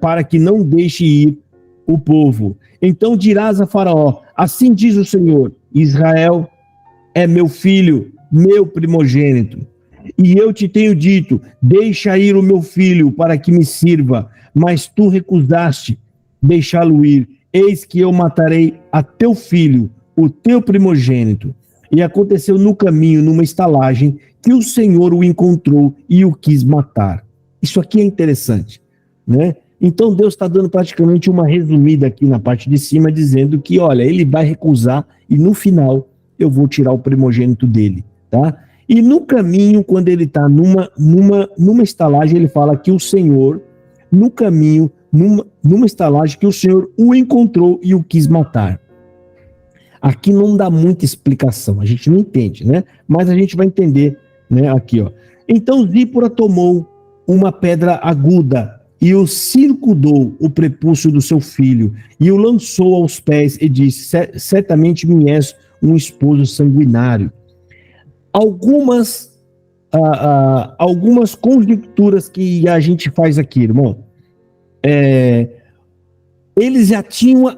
para que não deixe ir o povo. Então dirás a Faraó, assim diz o Senhor, Israel é meu filho, meu primogênito. E eu te tenho dito, deixa ir o meu filho para que me sirva, mas tu recusaste deixá-lo ir. Eis que eu matarei a teu filho, o teu primogênito. E aconteceu no caminho, numa estalagem, que o Senhor o encontrou e o quis matar. Isso aqui é interessante, né? Então Deus está dando praticamente uma resumida aqui na parte de cima, dizendo que, olha, ele vai recusar e no final eu vou tirar o primogênito dele, tá? E no caminho, quando ele está numa estalagem, ele fala que o Senhor, no caminho, numa estalagem, que o Senhor o encontrou e o quis matar. Aqui não dá muita explicação, a gente não entende, né? Mas a gente vai entender, né? Aqui, ó. Então Zípora tomou uma pedra aguda e o circundou o prepúcio do seu filho e o lançou aos pés e disse, certamente me és um esposo sanguinário. Algumas conjecturas que a gente faz aqui, irmão. Eles já tinham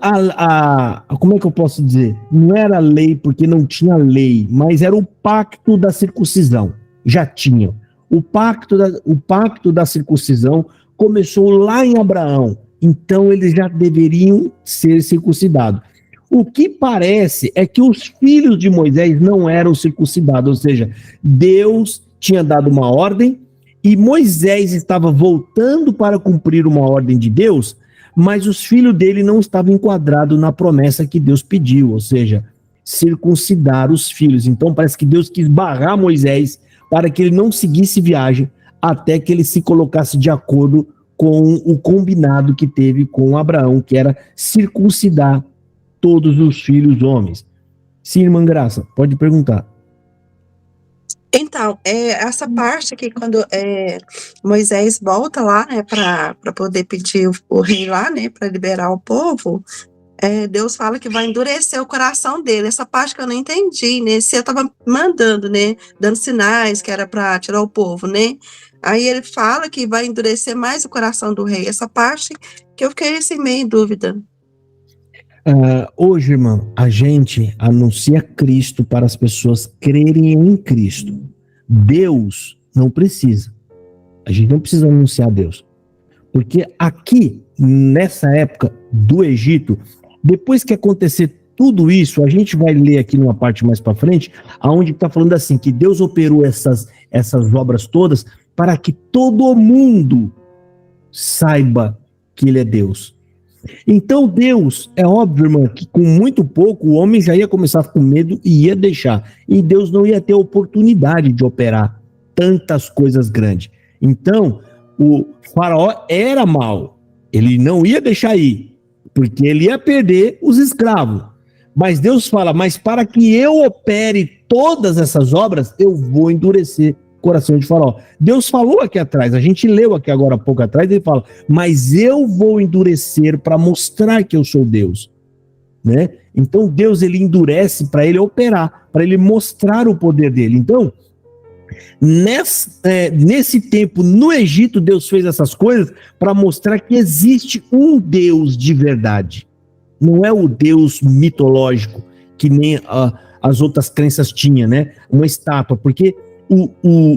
como é que eu posso dizer? Não era lei porque não tinha lei, mas era o pacto da circuncisão. Já tinham. O pacto da circuncisão começou lá em Abraão. Então eles já deveriam ser circuncidados. O que parece é que os filhos de Moisés não eram circuncidados, ou seja, Deus tinha dado uma ordem e Moisés estava voltando para cumprir uma ordem de Deus, mas os filhos dele não estavam enquadrados na promessa que Deus pediu, ou seja, circuncidar os filhos. Então parece que Deus quis barrar Moisés para que ele não seguisse viagem até que ele se colocasse de acordo com o combinado que teve com Abraão, que era circuncidar todos os filhos homens. Sim, irmã Graça, pode perguntar. Então, essa parte aqui, quando Moisés volta lá, né, para poder pedir o rei lá, né, para liberar o povo, Deus fala que vai endurecer o coração dele. Essa parte que eu não entendi, né, se eu estava mandando, né, dando sinais que era para tirar o povo, né, aí ele fala que vai endurecer mais o coração do rei. Essa parte que eu fiquei assim, meio em dúvida. Hoje, irmão, a gente anuncia Cristo para as pessoas crerem em Cristo. Deus não precisa. A gente não precisa anunciar Deus. Porque aqui, nessa época do Egito, depois que acontecer tudo isso, a gente vai ler aqui numa parte mais para frente, aonde está falando assim, que Deus operou essas obras todas para que todo mundo saiba que Ele é Deus. Então Deus, é óbvio, irmão, que com muito pouco o homem já ia começar com medo e ia deixar. E Deus não ia ter oportunidade de operar tantas coisas grandes. Então, o faraó era mau. Ele não ia deixar ir, porque ele ia perder os escravos. Mas Deus fala, mas para que eu opere todas essas obras, eu vou endurecer o coração de faraó. Deus falou aqui atrás, a gente leu aqui agora há pouco atrás, ele fala, mas eu vou endurecer para mostrar que eu sou Deus. Né? Então Deus, ele endurece para ele operar, para ele mostrar o poder dele. Então, nesse tempo, no Egito, Deus fez essas coisas para mostrar que existe um Deus de verdade. Não é o Deus mitológico, que nem as outras crenças tinham, né? Uma estátua, porque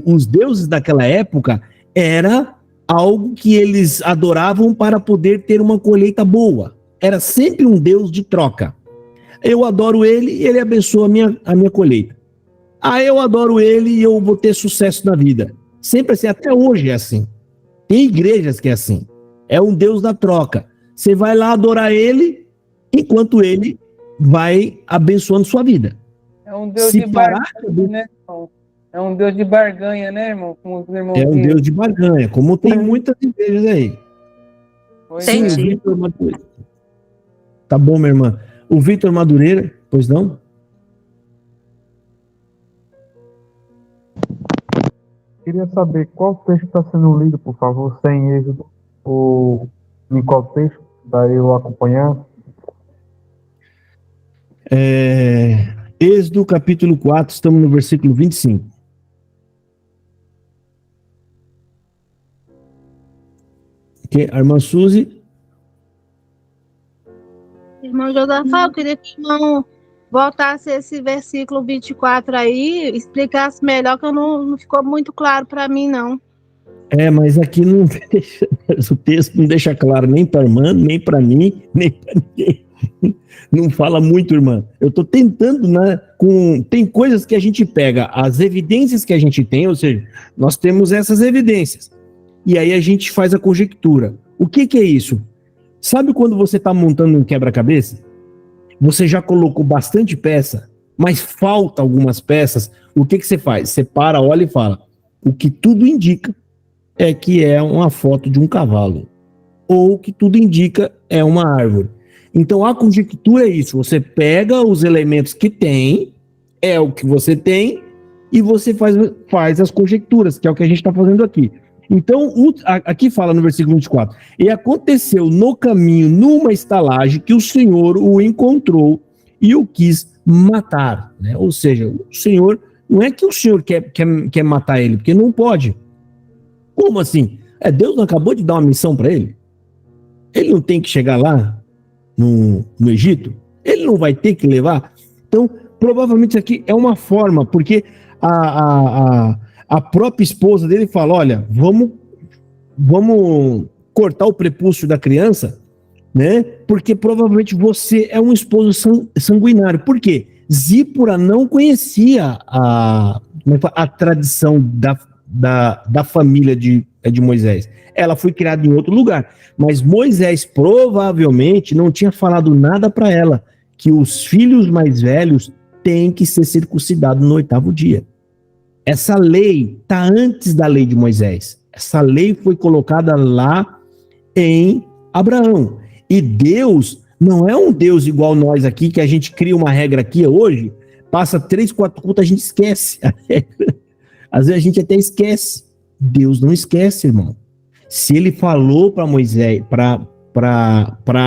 os deuses daquela época era algo que eles adoravam para poder ter uma colheita boa. Era sempre um Deus de troca. Eu adoro ele e ele abençoa a minha colheita. Eu adoro ele e eu vou ter sucesso na vida. Sempre assim, até hoje é assim. Tem igrejas que é assim. É um Deus da troca. Você vai lá adorar ele, enquanto ele vai abençoando sua vida. É um Deus de barganha, né, irmão? É um Deus de barganha, né, irmão? Como os irmãos um Deus de barganha, como tem muitas igrejas aí. Sim, o Vitor Madureira. Tá bom, minha irmã. O Vitor Madureira, pois não? Queria saber qual texto está sendo lido, por favor, sem Êxodo, ou em qual texto, daí eu acompanhar. Êxodo capítulo 4, estamos no versículo 25. A irmã Suzy. Irmão Josafá, eu queria que o irmão voltasse esse versículo 24 aí, explicasse melhor, que não ficou muito claro para mim, não. Mas aqui não deixa, o texto não deixa claro nem para a irmã, nem para mim, nem para ninguém. Não fala muito, irmã. Eu estou tentando, né? Tem coisas que a gente pega, as evidências que a gente tem, ou seja, nós temos essas evidências. E aí a gente faz a conjectura. O que é isso? Sabe quando você está montando um quebra-cabeça? Você já colocou bastante peça, mas falta algumas peças. O que você faz? Você para, olha e fala. O que tudo indica é que é uma foto de um cavalo. Ou o que tudo indica é uma árvore. Então a conjectura é isso. Você pega os elementos que tem, é o que você tem, e você faz as conjecturas, que é o que a gente está fazendo aqui. Então, aqui fala no versículo 24, e aconteceu no caminho, numa estalagem, que o Senhor o encontrou e o quis matar. Né? Ou seja, o Senhor, não é que o Senhor quer matar ele, porque não pode. Como assim? Deus não acabou de dar uma missão para ele? Ele não tem que chegar lá? no Egito? Ele não vai ter que levar? Então, provavelmente isso aqui é uma forma, porque a própria esposa dele fala, olha, vamos cortar o prepúcio da criança, né? Porque provavelmente você é um esposo sanguinário. Por quê? Zípora não conhecia a tradição da família de Moisés. Ela foi criada em outro lugar, mas Moisés provavelmente não tinha falado nada para ela, que os filhos mais velhos têm que ser circuncidados no 8º dia. Essa lei está antes da lei de Moisés. Essa lei foi colocada lá em Abraão. E Deus não é um Deus igual nós aqui, que a gente cria uma regra aqui hoje, passa 3, 4 cultos, a gente esquece a regra. Às vezes a gente até esquece. Deus não esquece, irmão. Se ele falou para Moisés, para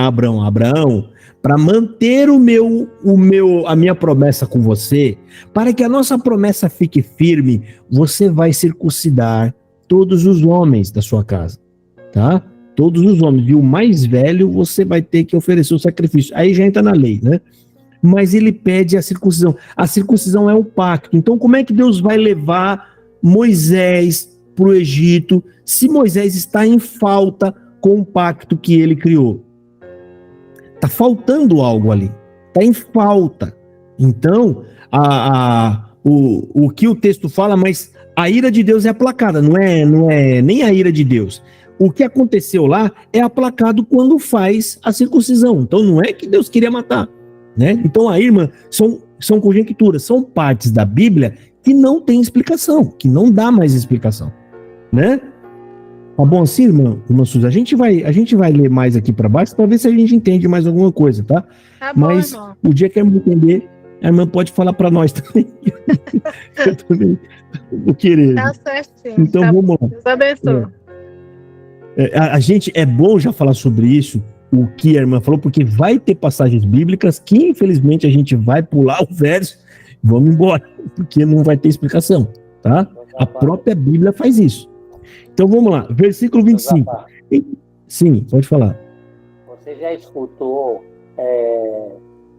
Abraão, para manter a minha promessa com você, para que a nossa promessa fique firme, você vai circuncidar todos os homens da sua casa, tá? Todos os homens. E o mais velho, você vai ter que oferecer o sacrifício. Aí já entra na lei, né? Mas ele pede a circuncisão. A circuncisão é um pacto. Então, como é que Deus vai levar Moisés para o Egito se Moisés está em falta com o pacto que ele criou? Está faltando algo ali. Está em falta. Então, o que o texto fala, mas a ira de Deus é aplacada, não é nem a ira de Deus. O que aconteceu lá é aplacado quando faz a circuncisão. Então não é que Deus queria matar, né? Então aí, irmã, são conjecturas, são partes da Bíblia que não tem explicação, que não dá mais explicação, né? Tá bom assim, irmã Suzy? A gente vai ler mais aqui para baixo para ver se a gente entende mais alguma coisa, tá? Tá bom, mas irmão. O dia que a irmã entender, a irmã pode falar para nós também. Eu também vou querer. Tá certinho. Então tá vamos lá. Deus abençoe. A gente, é bom já falar sobre isso, o que a irmã falou, porque vai ter passagens bíblicas que infelizmente a gente vai pular o verso, vamos embora, porque não vai ter explicação, tá? A própria Bíblia faz isso. Então vamos lá, versículo 25. Sim, pode falar. Você já escutou,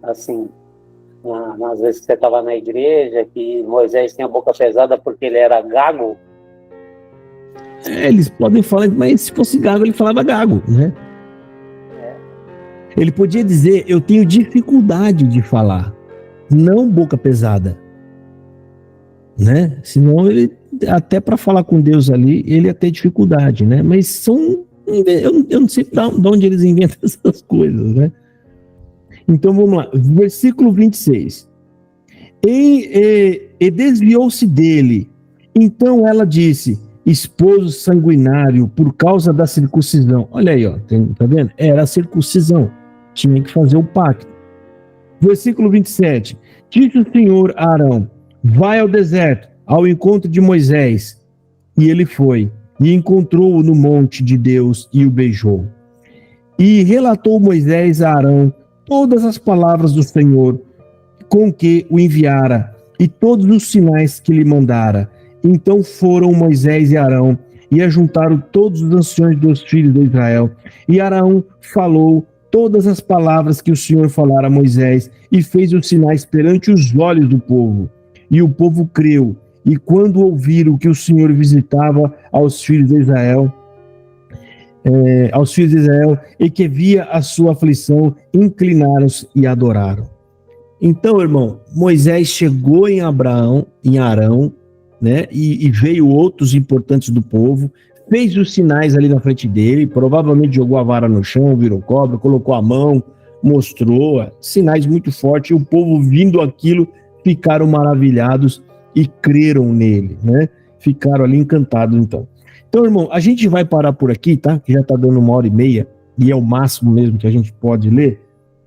assim, nas vezes que você estava na igreja, que Moisés tinha a boca pesada porque ele era gago? Eles podem falar, mas se fosse gago, ele falava gago, né? Ele podia dizer, eu tenho dificuldade de falar, não boca pesada, né? Senão ele, até para falar com Deus ali, ele ia ter dificuldade, né? Mas eu não sei de onde eles inventam essas coisas, né? Então vamos lá, versículo 26. E desviou-se dele, então ela disse, esposo sanguinário por causa da circuncisão. Olha aí, ó, tá vendo? Era a circuncisão. Tinha que fazer o pacto. Versículo 27. Disse o Senhor a Arão, vai ao deserto, ao encontro de Moisés. E ele foi, e encontrou-o no monte de Deus, e o beijou. E relatou Moisés a Arão todas as palavras do Senhor, com que o enviara, e todos os sinais que lhe mandara. Então foram Moisés e Arão, e ajuntaram todos os anciões dos filhos de Israel. E Arão falou todas as palavras que o Senhor falara a Moisés, e fez os sinais perante os olhos do povo. E o povo creu, e quando ouviram que o Senhor visitava aos filhos de Israel, e que via a sua aflição, inclinaram-se e adoraram. Então, irmão, Moisés chegou em Arão, né? E veio outros importantes do povo, fez os sinais ali na frente dele, provavelmente jogou a vara no chão, virou cobra, colocou a mão, mostrou sinais muito fortes, e o povo vindo aquilo ficaram maravilhados e creram nele, né? Ficaram ali encantados, então. Então, irmão, a gente vai parar por aqui, tá? Que já tá dando 1h30, e é o máximo mesmo que a gente pode ler.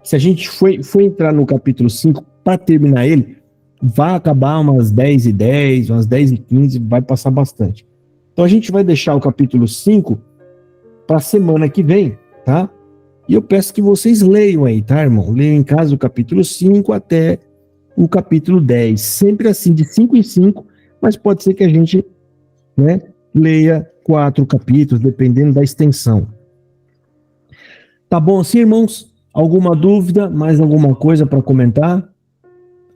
Se a gente for entrar no capítulo 5, para terminar ele, vai acabar umas 10h10, umas 10h15, vai passar bastante. Então a gente vai deixar o capítulo 5 para a semana que vem, tá? E eu peço que vocês leiam aí, tá, irmão? Leiam em casa o capítulo 5 até o capítulo 10. Sempre assim, de 5 em 5, mas pode ser que a gente, né, leia 4 capítulos, dependendo da extensão. Tá bom assim, irmãos? Alguma dúvida? Mais alguma coisa para comentar?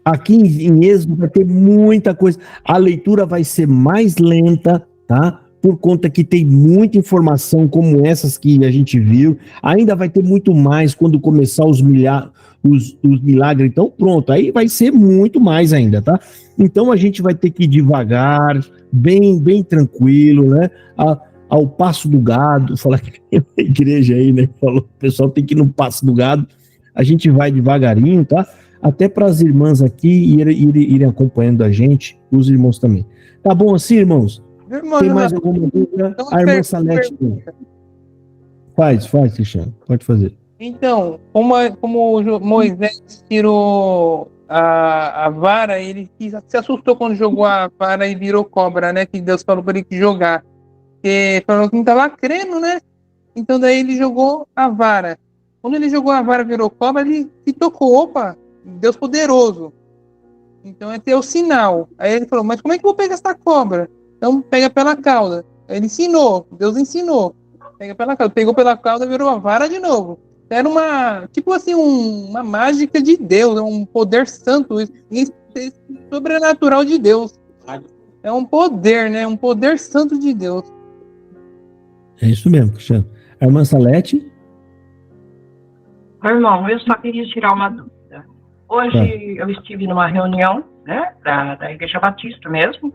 Aqui em Êxodo vai ter muita coisa. A leitura vai ser mais lenta, tá? Por conta que tem muita informação como essas que a gente viu. Ainda vai ter muito mais quando começar os milagres. Então, pronto, aí vai ser muito mais ainda, tá? Então, a gente vai ter que ir devagar, bem tranquilo, né? Ao passo do gado. Falar que tem uma igreja aí, né? Falou, o pessoal tem que ir no passo do gado. A gente vai devagarinho, tá? Até para as irmãs aqui irem acompanhando a gente, os irmãos também. Tá bom assim, irmãos? Tem mais alguma dúvida? A irmã Salete. Faz, Cristiano. Pode fazer. Então, como Moisés tirou a vara, ele se assustou quando jogou a vara e virou cobra, né? Que Deus falou para ele que jogar. Porque falou que não estava crendo, né? Então daí ele jogou a vara. Quando ele jogou a vara e virou cobra, ele se tocou. Opa, Deus poderoso. Então é ter o sinal. Aí ele falou, mas como é que eu vou pegar essa cobra? Então pega pela cauda. Aí ele ensinou, Deus ensinou. Pega pela cauda. Pegou pela cauda e virou a vara de novo. Era uma, tipo assim, uma mágica de Deus, um poder santo, sobrenatural de Deus. É um poder, né? Um poder santo de Deus. É isso mesmo, Cristiano. A irmã Salete? Irmão, eu só queria tirar uma dúvida. Hoje eu estive numa reunião, né, da Igreja Batista mesmo,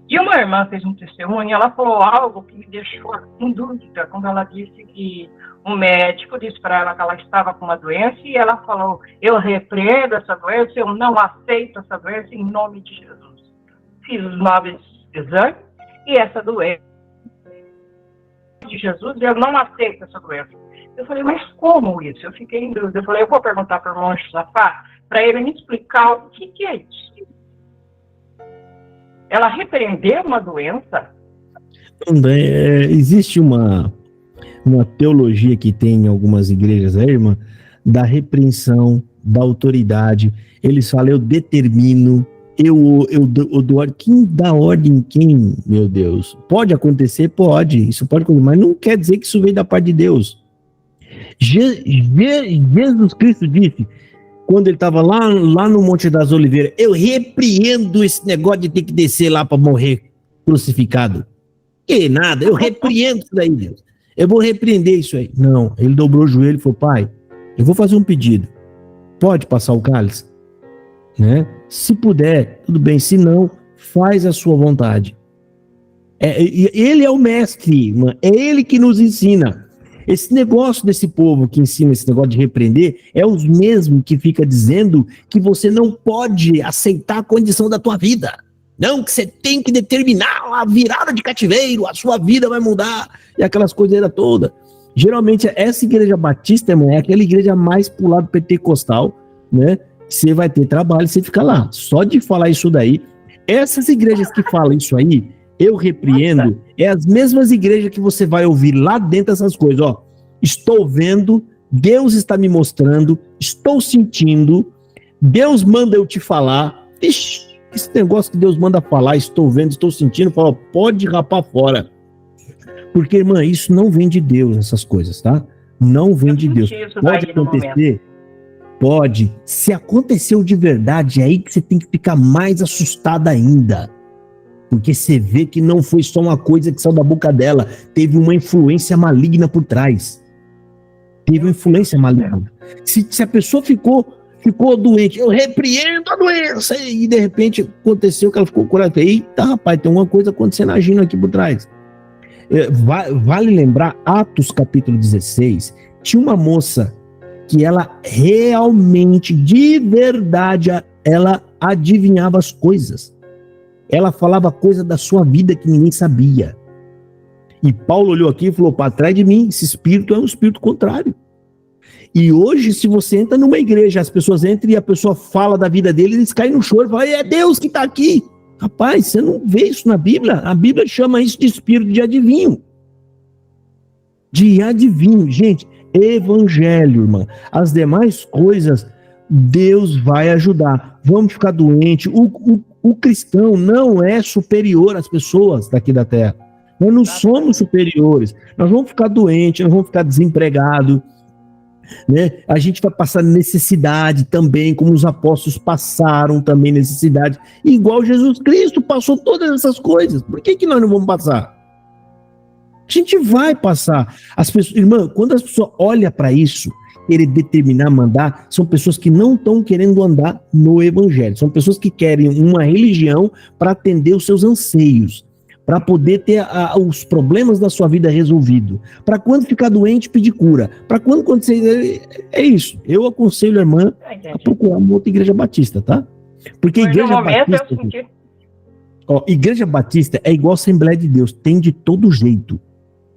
e uma irmã fez um testemunho e ela falou algo que me deixou com dúvida, quando ela disse que um médico disse para ela que ela estava com uma doença e ela falou, eu repreendo essa doença, eu não aceito essa doença em nome de Jesus. Fiz os 9 exames e essa doença de Jesus, eu não aceito essa doença. Eu falei, mas como isso? Eu fiquei em dúvida. Eu falei, eu vou perguntar para o irmão Josafá para ele me explicar o que é isso. Ela repreendeu uma doença? Também existe uma teologia que tem em algumas igrejas, irmã, da repreensão, da autoridade. Eles falam, eu determino, eu dou ordem. Quem dá ordem em quem, meu Deus? Pode acontecer? Pode. Isso pode acontecer, mas não quer dizer que isso veio da parte de Deus. Jesus Cristo disse, quando ele estava lá no Monte das Oliveiras, eu repreendo esse negócio de ter que descer lá para morrer crucificado. Que nada, eu repreendo isso daí, Deus. Eu vou repreender isso aí. Não, ele dobrou o joelho e falou, pai, eu vou fazer um pedido. Pode passar o cálice? Né? Se puder, tudo bem. Se não, faz a sua vontade. Ele é o mestre, mano. É ele que nos ensina. Esse negócio desse povo que ensina esse negócio de repreender é os mesmos que fica dizendo que você não pode aceitar a condição da tua vida. Não, que você tem que determinar a virada de cativeiro, a sua vida vai mudar, e aquelas coisas todas. Geralmente, essa igreja batista, irmão, é aquela igreja mais pro lado pentecostal, né? Você vai ter trabalho, você fica lá. Só de falar isso daí, essas igrejas que falam isso aí, eu repreendo, é as mesmas igrejas que você vai ouvir lá dentro dessas coisas, ó. Estou vendo, Deus está me mostrando, estou sentindo, Deus manda eu te falar. Ixi, esse negócio que Deus manda falar, estou vendo, estou sentindo, fala, pode rapar fora. Porque, irmã, isso não vem de Deus, essas coisas, tá? Não vem de Deus. Pode acontecer? Pode. Se aconteceu de verdade, é aí que você tem que ficar mais assustada ainda. Porque você vê que não foi só uma coisa que saiu da boca dela, teve uma influência maligna por trás. Teve uma influência maligna. Se a pessoa ficou doente, eu repreendo a doença, e de repente aconteceu que ela ficou curada. Eita, rapaz, tem uma coisa acontecendo, agindo aqui por trás. Vale lembrar, Atos capítulo 16, tinha uma moça que ela realmente, de verdade, ela adivinhava as coisas. Ela falava coisa da sua vida que ninguém sabia. E Paulo olhou aqui e falou, para trás de mim, esse espírito é um espírito contrário. E hoje, se você entra numa igreja, as pessoas entram e a pessoa fala da vida dele, eles caem no choro e falam, é Deus que está aqui. Rapaz, você não vê isso na Bíblia? A Bíblia chama isso de espírito de adivinho. De adivinho. Gente, evangelho, irmã. As demais coisas, Deus vai ajudar. Vamos ficar doente. O cristão não é superior às pessoas daqui da terra. Nós não somos superiores. Nós vamos ficar doentes, nós vamos ficar desempregados. né? A gente vai passar necessidade também, como os apóstolos passaram também necessidade, igual Jesus Cristo passou todas essas coisas. Por que nós não vamos passar? A gente vai passar. As pessoas, irmã, quando as pessoas olham para isso, querer determinar, mandar, são pessoas que não estão querendo andar no evangelho. São pessoas que querem uma religião para atender os seus anseios, para poder ter os problemas da sua vida resolvidos. Para quando ficar doente, pedir cura. Para quando acontecer. É isso. Eu aconselho a irmã a procurar uma outra igreja batista, tá? Porque igreja batista. Igreja batista é igual a Assembleia de Deus, tem de todo jeito.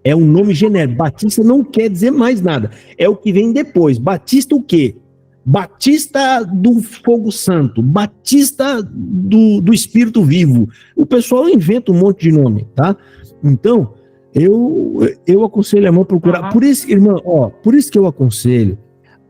É um nome genérico. Batista não quer dizer mais nada. É o que vem depois. Batista o quê? Batista do fogo santo. Batista do Espírito vivo. O pessoal inventa um monte de nome, tá? Então, eu aconselho a irmã a procurar. Por isso, irmã, por isso que eu aconselho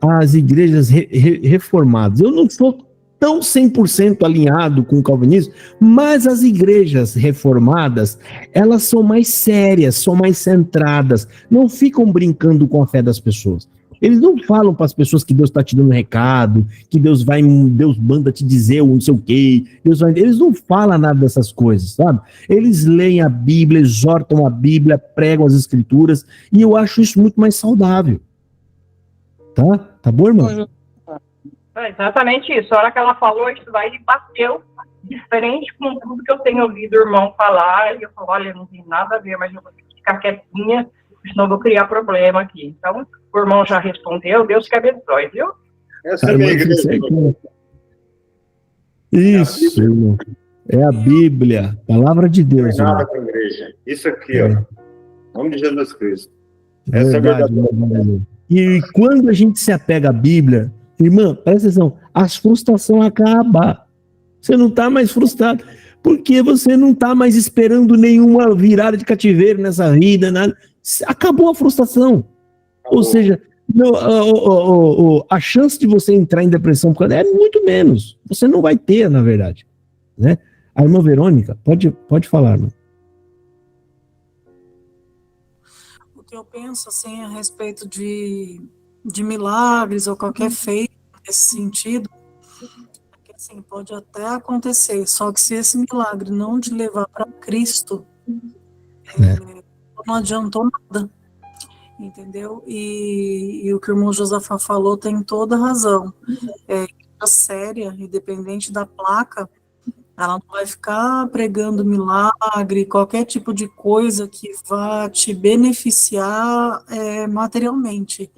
as igrejas reformadas. Eu não sou tão 100% alinhado com o calvinismo, mas as igrejas reformadas, elas são mais sérias, são mais centradas, não ficam brincando com a fé das pessoas. Eles não falam para as pessoas que Deus está te dando um recado, que Deus manda te dizer o não sei o quê. Eles não falam nada dessas coisas, sabe? Eles leem a Bíblia, exortam a Bíblia, pregam as Escrituras, e eu acho isso muito mais saudável. Tá? Tá bom, irmão? É exatamente isso. A hora que ela falou isso daí, ele bateu diferente com tudo que eu tenho ouvido o irmão falar. E eu falo, olha, não tem nada a ver, mas eu vou ter que ficar quietinha, senão eu vou criar problema aqui. Então, o irmão já respondeu, Deus que abençoe, viu? Essa é a minha igreja. Isso, irmão. É a Bíblia, palavra de Deus. Não é nada com a igreja. Isso aqui, ó. Em nome de Jesus Cristo. Essa verdade, é a verdade. E quando a gente se apega à Bíblia, irmã, presta atenção, as frustrações acabam. Você não está mais frustrado, porque você não está mais esperando nenhuma virada de cativeiro nessa vida, nada. Acabou a frustração. Acabou. Ou seja, a chance de você entrar em depressão é muito menos. Você não vai ter, na verdade. Né? A irmã Verônica, pode falar, irmã. O que eu penso assim, a respeito de milagres ou qualquer feito nesse sentido, é que assim, pode até acontecer, só que se esse milagre não te levar para Cristo, não adiantou nada, entendeu? E o que o irmão Josafá falou tem toda razão. Séria, independente da placa, ela não vai ficar pregando milagre, qualquer tipo de coisa que vá te beneficiar materialmente.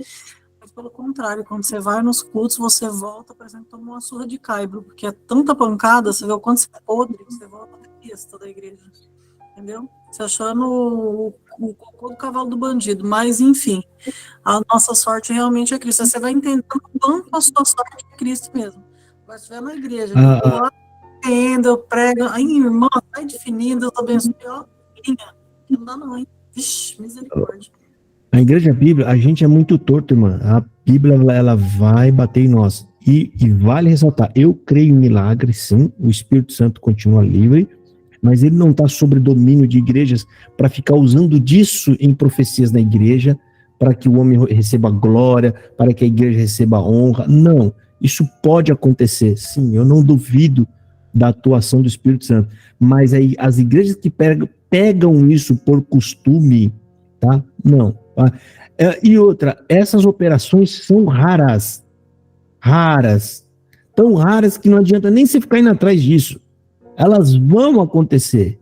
Mas, pelo contrário, quando você vai nos cultos, você volta, por exemplo, tomar uma surra de caibro, porque é tanta pancada, você vê o quanto você é podre, você volta na festa da igreja. Entendeu? Você achando o cocô do cavalo do bandido. Mas, enfim, a nossa sorte realmente é Cristo. Você vai entendendo o quanto a sua sorte é Cristo mesmo. Mas se estiver na igreja, eu prego, ai, irmã, sai definindo, eu tô abençoando, não dá não, hein? Vixe, misericórdia. A igreja bíblica, a gente é muito torto, irmã. A Bíblia, ela vai bater em nós. E vale ressaltar, eu creio em milagres, sim, o Espírito Santo continua livre, mas ele não está sob domínio de igrejas para ficar usando disso em profecias na igreja, para que o homem receba glória, para que a igreja receba honra. Não, isso pode acontecer, sim, eu não duvido da atuação do Espírito Santo, mas aí as igrejas que pegam isso por costume, tá? Não. Tá? E outra, essas operações são raras, tão raras que não adianta nem você ficar indo atrás disso. Elas vão acontecer,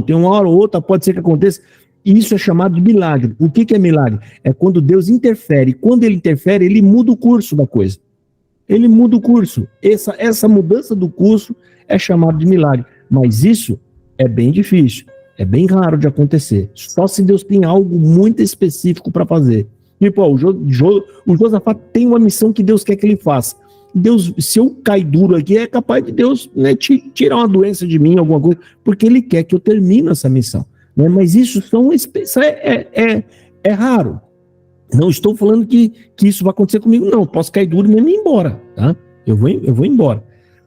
tem uma hora ou outra, pode ser que aconteça, e isso é chamado de milagre. O que é milagre? É quando Deus interfere, quando ele interfere, ele muda o curso da coisa. Ele muda o curso. Essa mudança do curso é chamado de milagre. Mas isso é bem difícil. É bem raro de acontecer. Só se Deus tem algo muito específico para fazer. Tipo, o Josafá tem uma missão que Deus quer que ele faça. Deus, se eu cair duro aqui, é capaz de Deus, né, tirar uma doença de mim, alguma coisa, porque ele quer que eu termine essa missão. Né? Mas isso é raro. Não estou falando que isso vai acontecer comigo, não. Posso cair duro e mesmo ir embora, tá? Eu vou embora,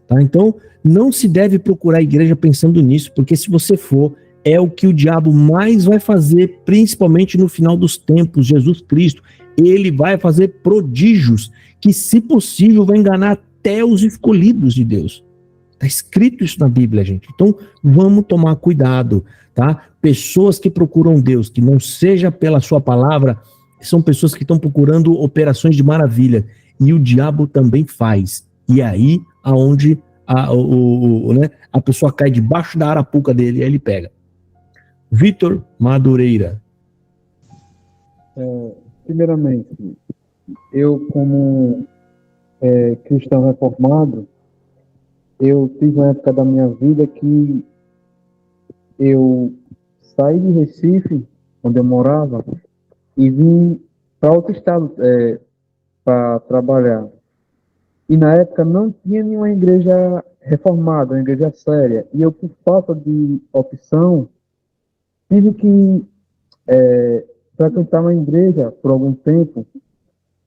tá? Então, não se deve procurar a igreja pensando nisso, porque se você for, é o que o diabo mais vai fazer, principalmente no final dos tempos. Jesus Cristo, ele vai fazer prodígios que, se possível, vai enganar até os escolhidos de Deus. Está escrito isso na Bíblia, gente. Então, vamos tomar cuidado, tá? Pessoas que procuram Deus, que não seja pela sua palavra, são pessoas que estão procurando operações de maravilha. E o diabo também faz. E é aí aonde a pessoa cai debaixo da arapuca dele e aí ele pega. Vitor Madureira. Primeiramente, eu como cristão reformado, eu tive uma época da minha vida que eu saí de Recife, onde eu morava, e vim para outro estado para trabalhar. E na época não tinha nenhuma igreja reformada, uma igreja séria. E eu, por falta de opção, tive que frequentar uma igreja por algum tempo,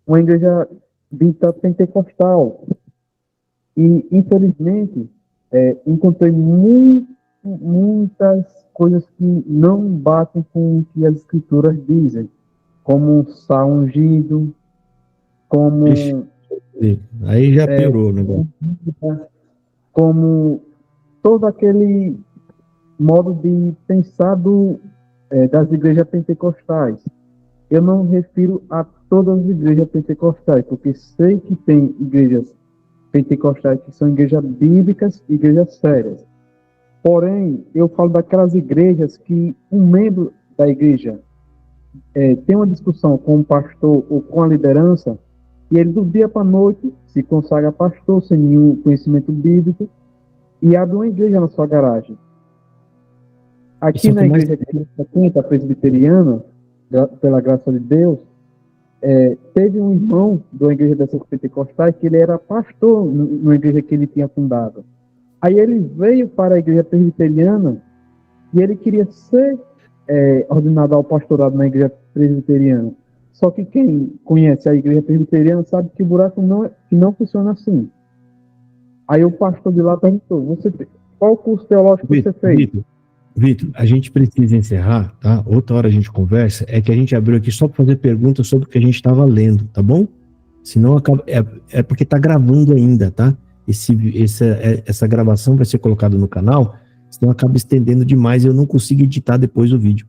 uma igreja dita pentecostal. E, infelizmente, encontrei muitas coisas que não batem com o que as escrituras dizem, como sal ungido, como... Aí já piorou o negócio. Como todo aquele modo de pensar das igrejas pentecostais. Eu não me refiro a todas as igrejas pentecostais, porque sei que tem igrejas pentecostais que são igrejas bíblicas e igrejas sérias. Porém, eu falo daquelas igrejas que um membro da igreja tem uma discussão com o pastor ou com a liderança, e ele do dia para a noite se consagra pastor sem nenhum conhecimento bíblico e abre uma igreja na sua garagem. Aqui na igreja a presbiteriana, pela graça de Deus, teve um irmão de uma igreja dessas pentecostais que ele era pastor numa igreja que ele tinha fundado. Aí ele veio para a igreja presbiteriana e ele queria ser ordenado ao pastorado na igreja presbiteriana. Só que quem conhece a igreja presbiteriana sabe que o buraco não funciona assim. Aí o pastor de lá perguntou, qual curso teológico você fez? Vitor, a gente precisa encerrar, tá? Outra hora a gente conversa, é que a gente abriu aqui só para fazer perguntas sobre o que a gente estava lendo, tá bom? Senão acaba, é porque está gravando ainda, tá? Essa gravação vai ser colocada no canal, senão acaba estendendo demais e eu não consigo editar depois o vídeo,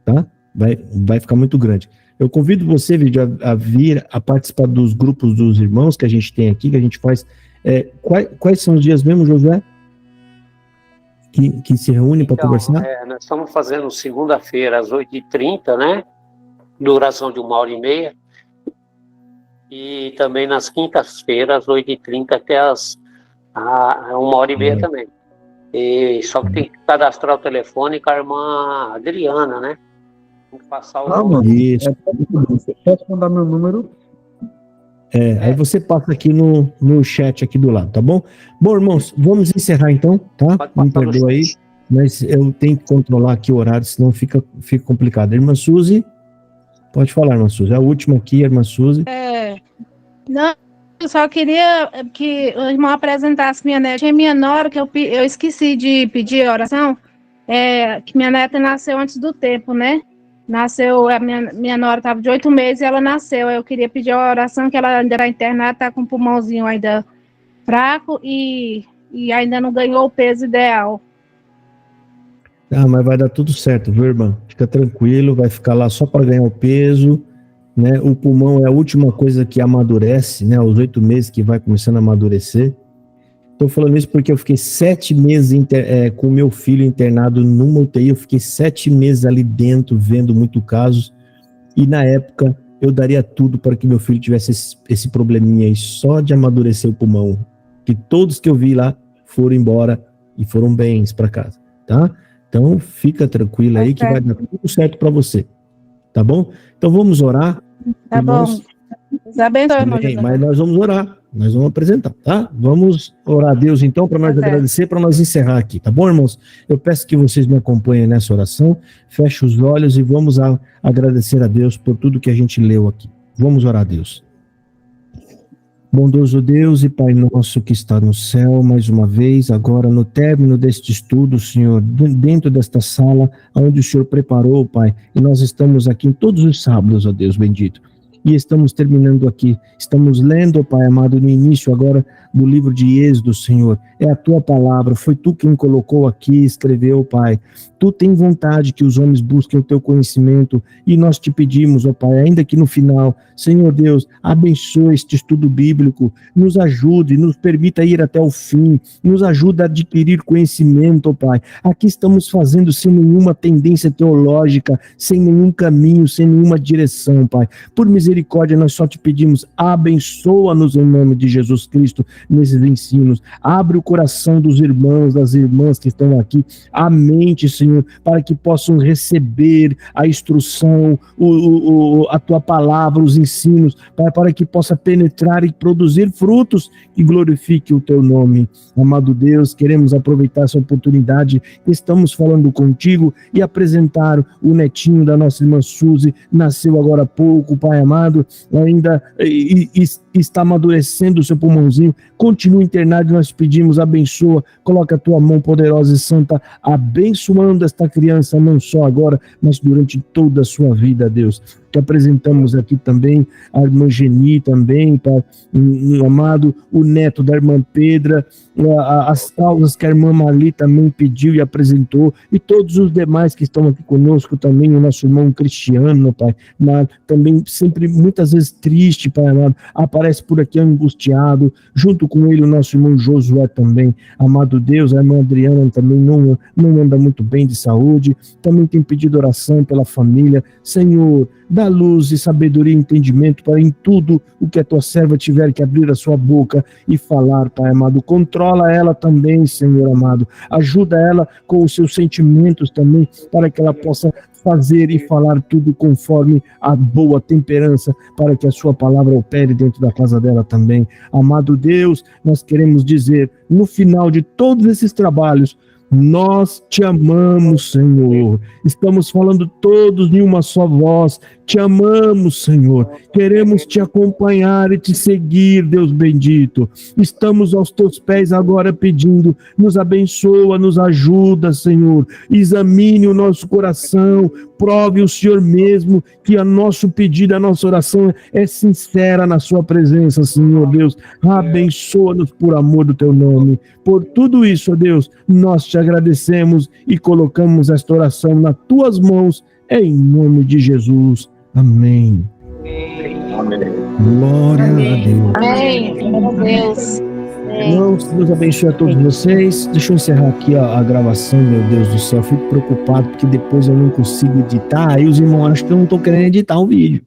tá? Vai ficar muito grande. Eu convido você, Vídeo, a vir a participar dos grupos dos irmãos que a gente tem aqui, que a gente faz. Quais são os dias mesmo, Josué? Que se reúne para conversar? Nós estamos fazendo segunda-feira às 8h30, né? Duração de 1h30. E também nas quintas-feiras, às 8h30 até às 1h30 também. E só que tem que cadastrar o telefone com a irmã Adriana, né? Tem que passar o nome. Isso. Posso mandar meu número? Aí você passa aqui no chat aqui do lado, tá bom? Bom, irmãos, vamos encerrar então, tá? Me perdoa aí, mas eu tenho que controlar aqui o horário, senão fica complicado. Irmã Suzy, pode falar, irmã Suzy. A última aqui, irmã Suzy. Não, eu só queria que o irmão apresentasse minha neta. Tinha minha nora, que eu esqueci de pedir oração, que minha neta nasceu antes do tempo, né? Nasceu, a minha nora estava de 8 meses e ela nasceu. Eu queria pedir a oração, que ela ainda era internada, está com o pulmãozinho ainda fraco e ainda não ganhou o peso ideal. Mas vai dar tudo certo, viu, irmã? Fica tranquilo, vai ficar lá só para ganhar o peso, né? O pulmão é a última coisa que amadurece, né? Os 8 meses que vai começando a amadurecer. Estou falando isso porque eu fiquei 7 meses com o meu filho internado numa UTI, eu fiquei 7 meses ali dentro, vendo muitos casos, e na época eu daria tudo para que meu filho tivesse esse probleminha aí, só de amadurecer o pulmão, que todos que eu vi lá foram embora e foram bens para casa, tá? Então fica tranquilo aí que vai dar tudo certo para você, tá bom? Então vamos orar. Tá irmãos. Bom. Deus abençoe, irmão. Mas nós vamos orar. Nós vamos apresentar, tá? Vamos orar a Deus, então, para nós agradecer, para nós encerrar aqui, tá bom, irmãos? Eu peço que vocês me acompanhem nessa oração, feche os olhos e vamos agradecer a Deus por tudo que a gente leu aqui. Vamos orar a Deus. Bondoso Deus e Pai nosso que está no céu, mais uma vez, agora no término deste estudo, Senhor, dentro desta sala, onde o Senhor preparou, Pai, e nós estamos aqui todos os sábados, ó Deus bendito. e estamos terminando aqui. Estamos lendo, Pai amado, no início agora do livro de Êxodo, Senhor. É a tua palavra, foi tu quem colocou aqui, escreveu, Pai. Tu tem vontade que os homens busquem o teu conhecimento, e nós te pedimos, ó Pai, ainda que no final, Senhor Deus, abençoe este estudo bíblico, nos ajude, nos permita ir até o fim, nos ajuda a adquirir conhecimento, ó Pai. Aqui estamos fazendo sem nenhuma tendência teológica, sem nenhum caminho, sem nenhuma direção, Pai. Por misericórdia, nós só te pedimos, abençoa-nos em nome de Jesus Cristo nesses ensinos. Abre o coração dos irmãos, das irmãs que estão aqui, a mente, Senhor, para que possam receber a instrução, a tua palavra, os ensinos, para que possa penetrar e produzir frutos que glorifiquem o teu nome. Amado Deus, queremos aproveitar essa oportunidade que estamos falando contigo e apresentar o netinho da nossa irmã Suzy, nasceu agora há pouco, Pai amado, ainda está amadurecendo o seu pulmãozinho, continua internado, nós pedimos, abençoa, coloca a tua mão poderosa e santa, abençoando esta criança, não só agora, mas durante toda a sua vida, Deus. Que apresentamos aqui também a irmã Geni também, Pai amado, o neto da irmã Pedra, as causas que a irmã Marli também pediu e apresentou, e todos os demais que estão aqui conosco também, o nosso irmão Cristiano, Pai, também sempre, muitas vezes triste, Pai amado, aparece por aqui angustiado, junto com ele o nosso irmão Josué também, amado Deus, a irmã Adriana também não anda muito bem de saúde, também tem pedido oração pela família, Senhor, dá luz e sabedoria e entendimento para em tudo o que a tua serva tiver que abrir a sua boca e falar, Pai amado. Controla ela também, Senhor amado. Ajuda ela com os seus sentimentos também, para que ela possa fazer e falar tudo conforme a boa temperança, para que a sua palavra opere dentro da casa dela também. Amado Deus, nós queremos dizer, no final de todos esses trabalhos, nós te amamos, Senhor. Estamos falando todos em uma só voz. Te amamos, Senhor. Queremos te acompanhar e te seguir, Deus bendito. Estamos aos teus pés agora pedindo, nos abençoa, nos ajuda, Senhor. Examine o nosso coração, prove o Senhor mesmo que o nosso pedido, a nossa oração é sincera na sua presença, Senhor Deus. Abençoa-nos por amor do teu nome. Por tudo isso, ó Deus, nós te agradecemos e colocamos esta oração nas tuas mãos, em nome de Jesus. Amém. Amém. Glória a Deus. Amém. Glória a Deus. Irmãos, Deus abençoe a todos vocês. Deixa eu encerrar aqui a gravação, meu Deus do céu. Fico preocupado porque depois eu não consigo editar. Aí os irmãos acham que eu não estou querendo editar o vídeo.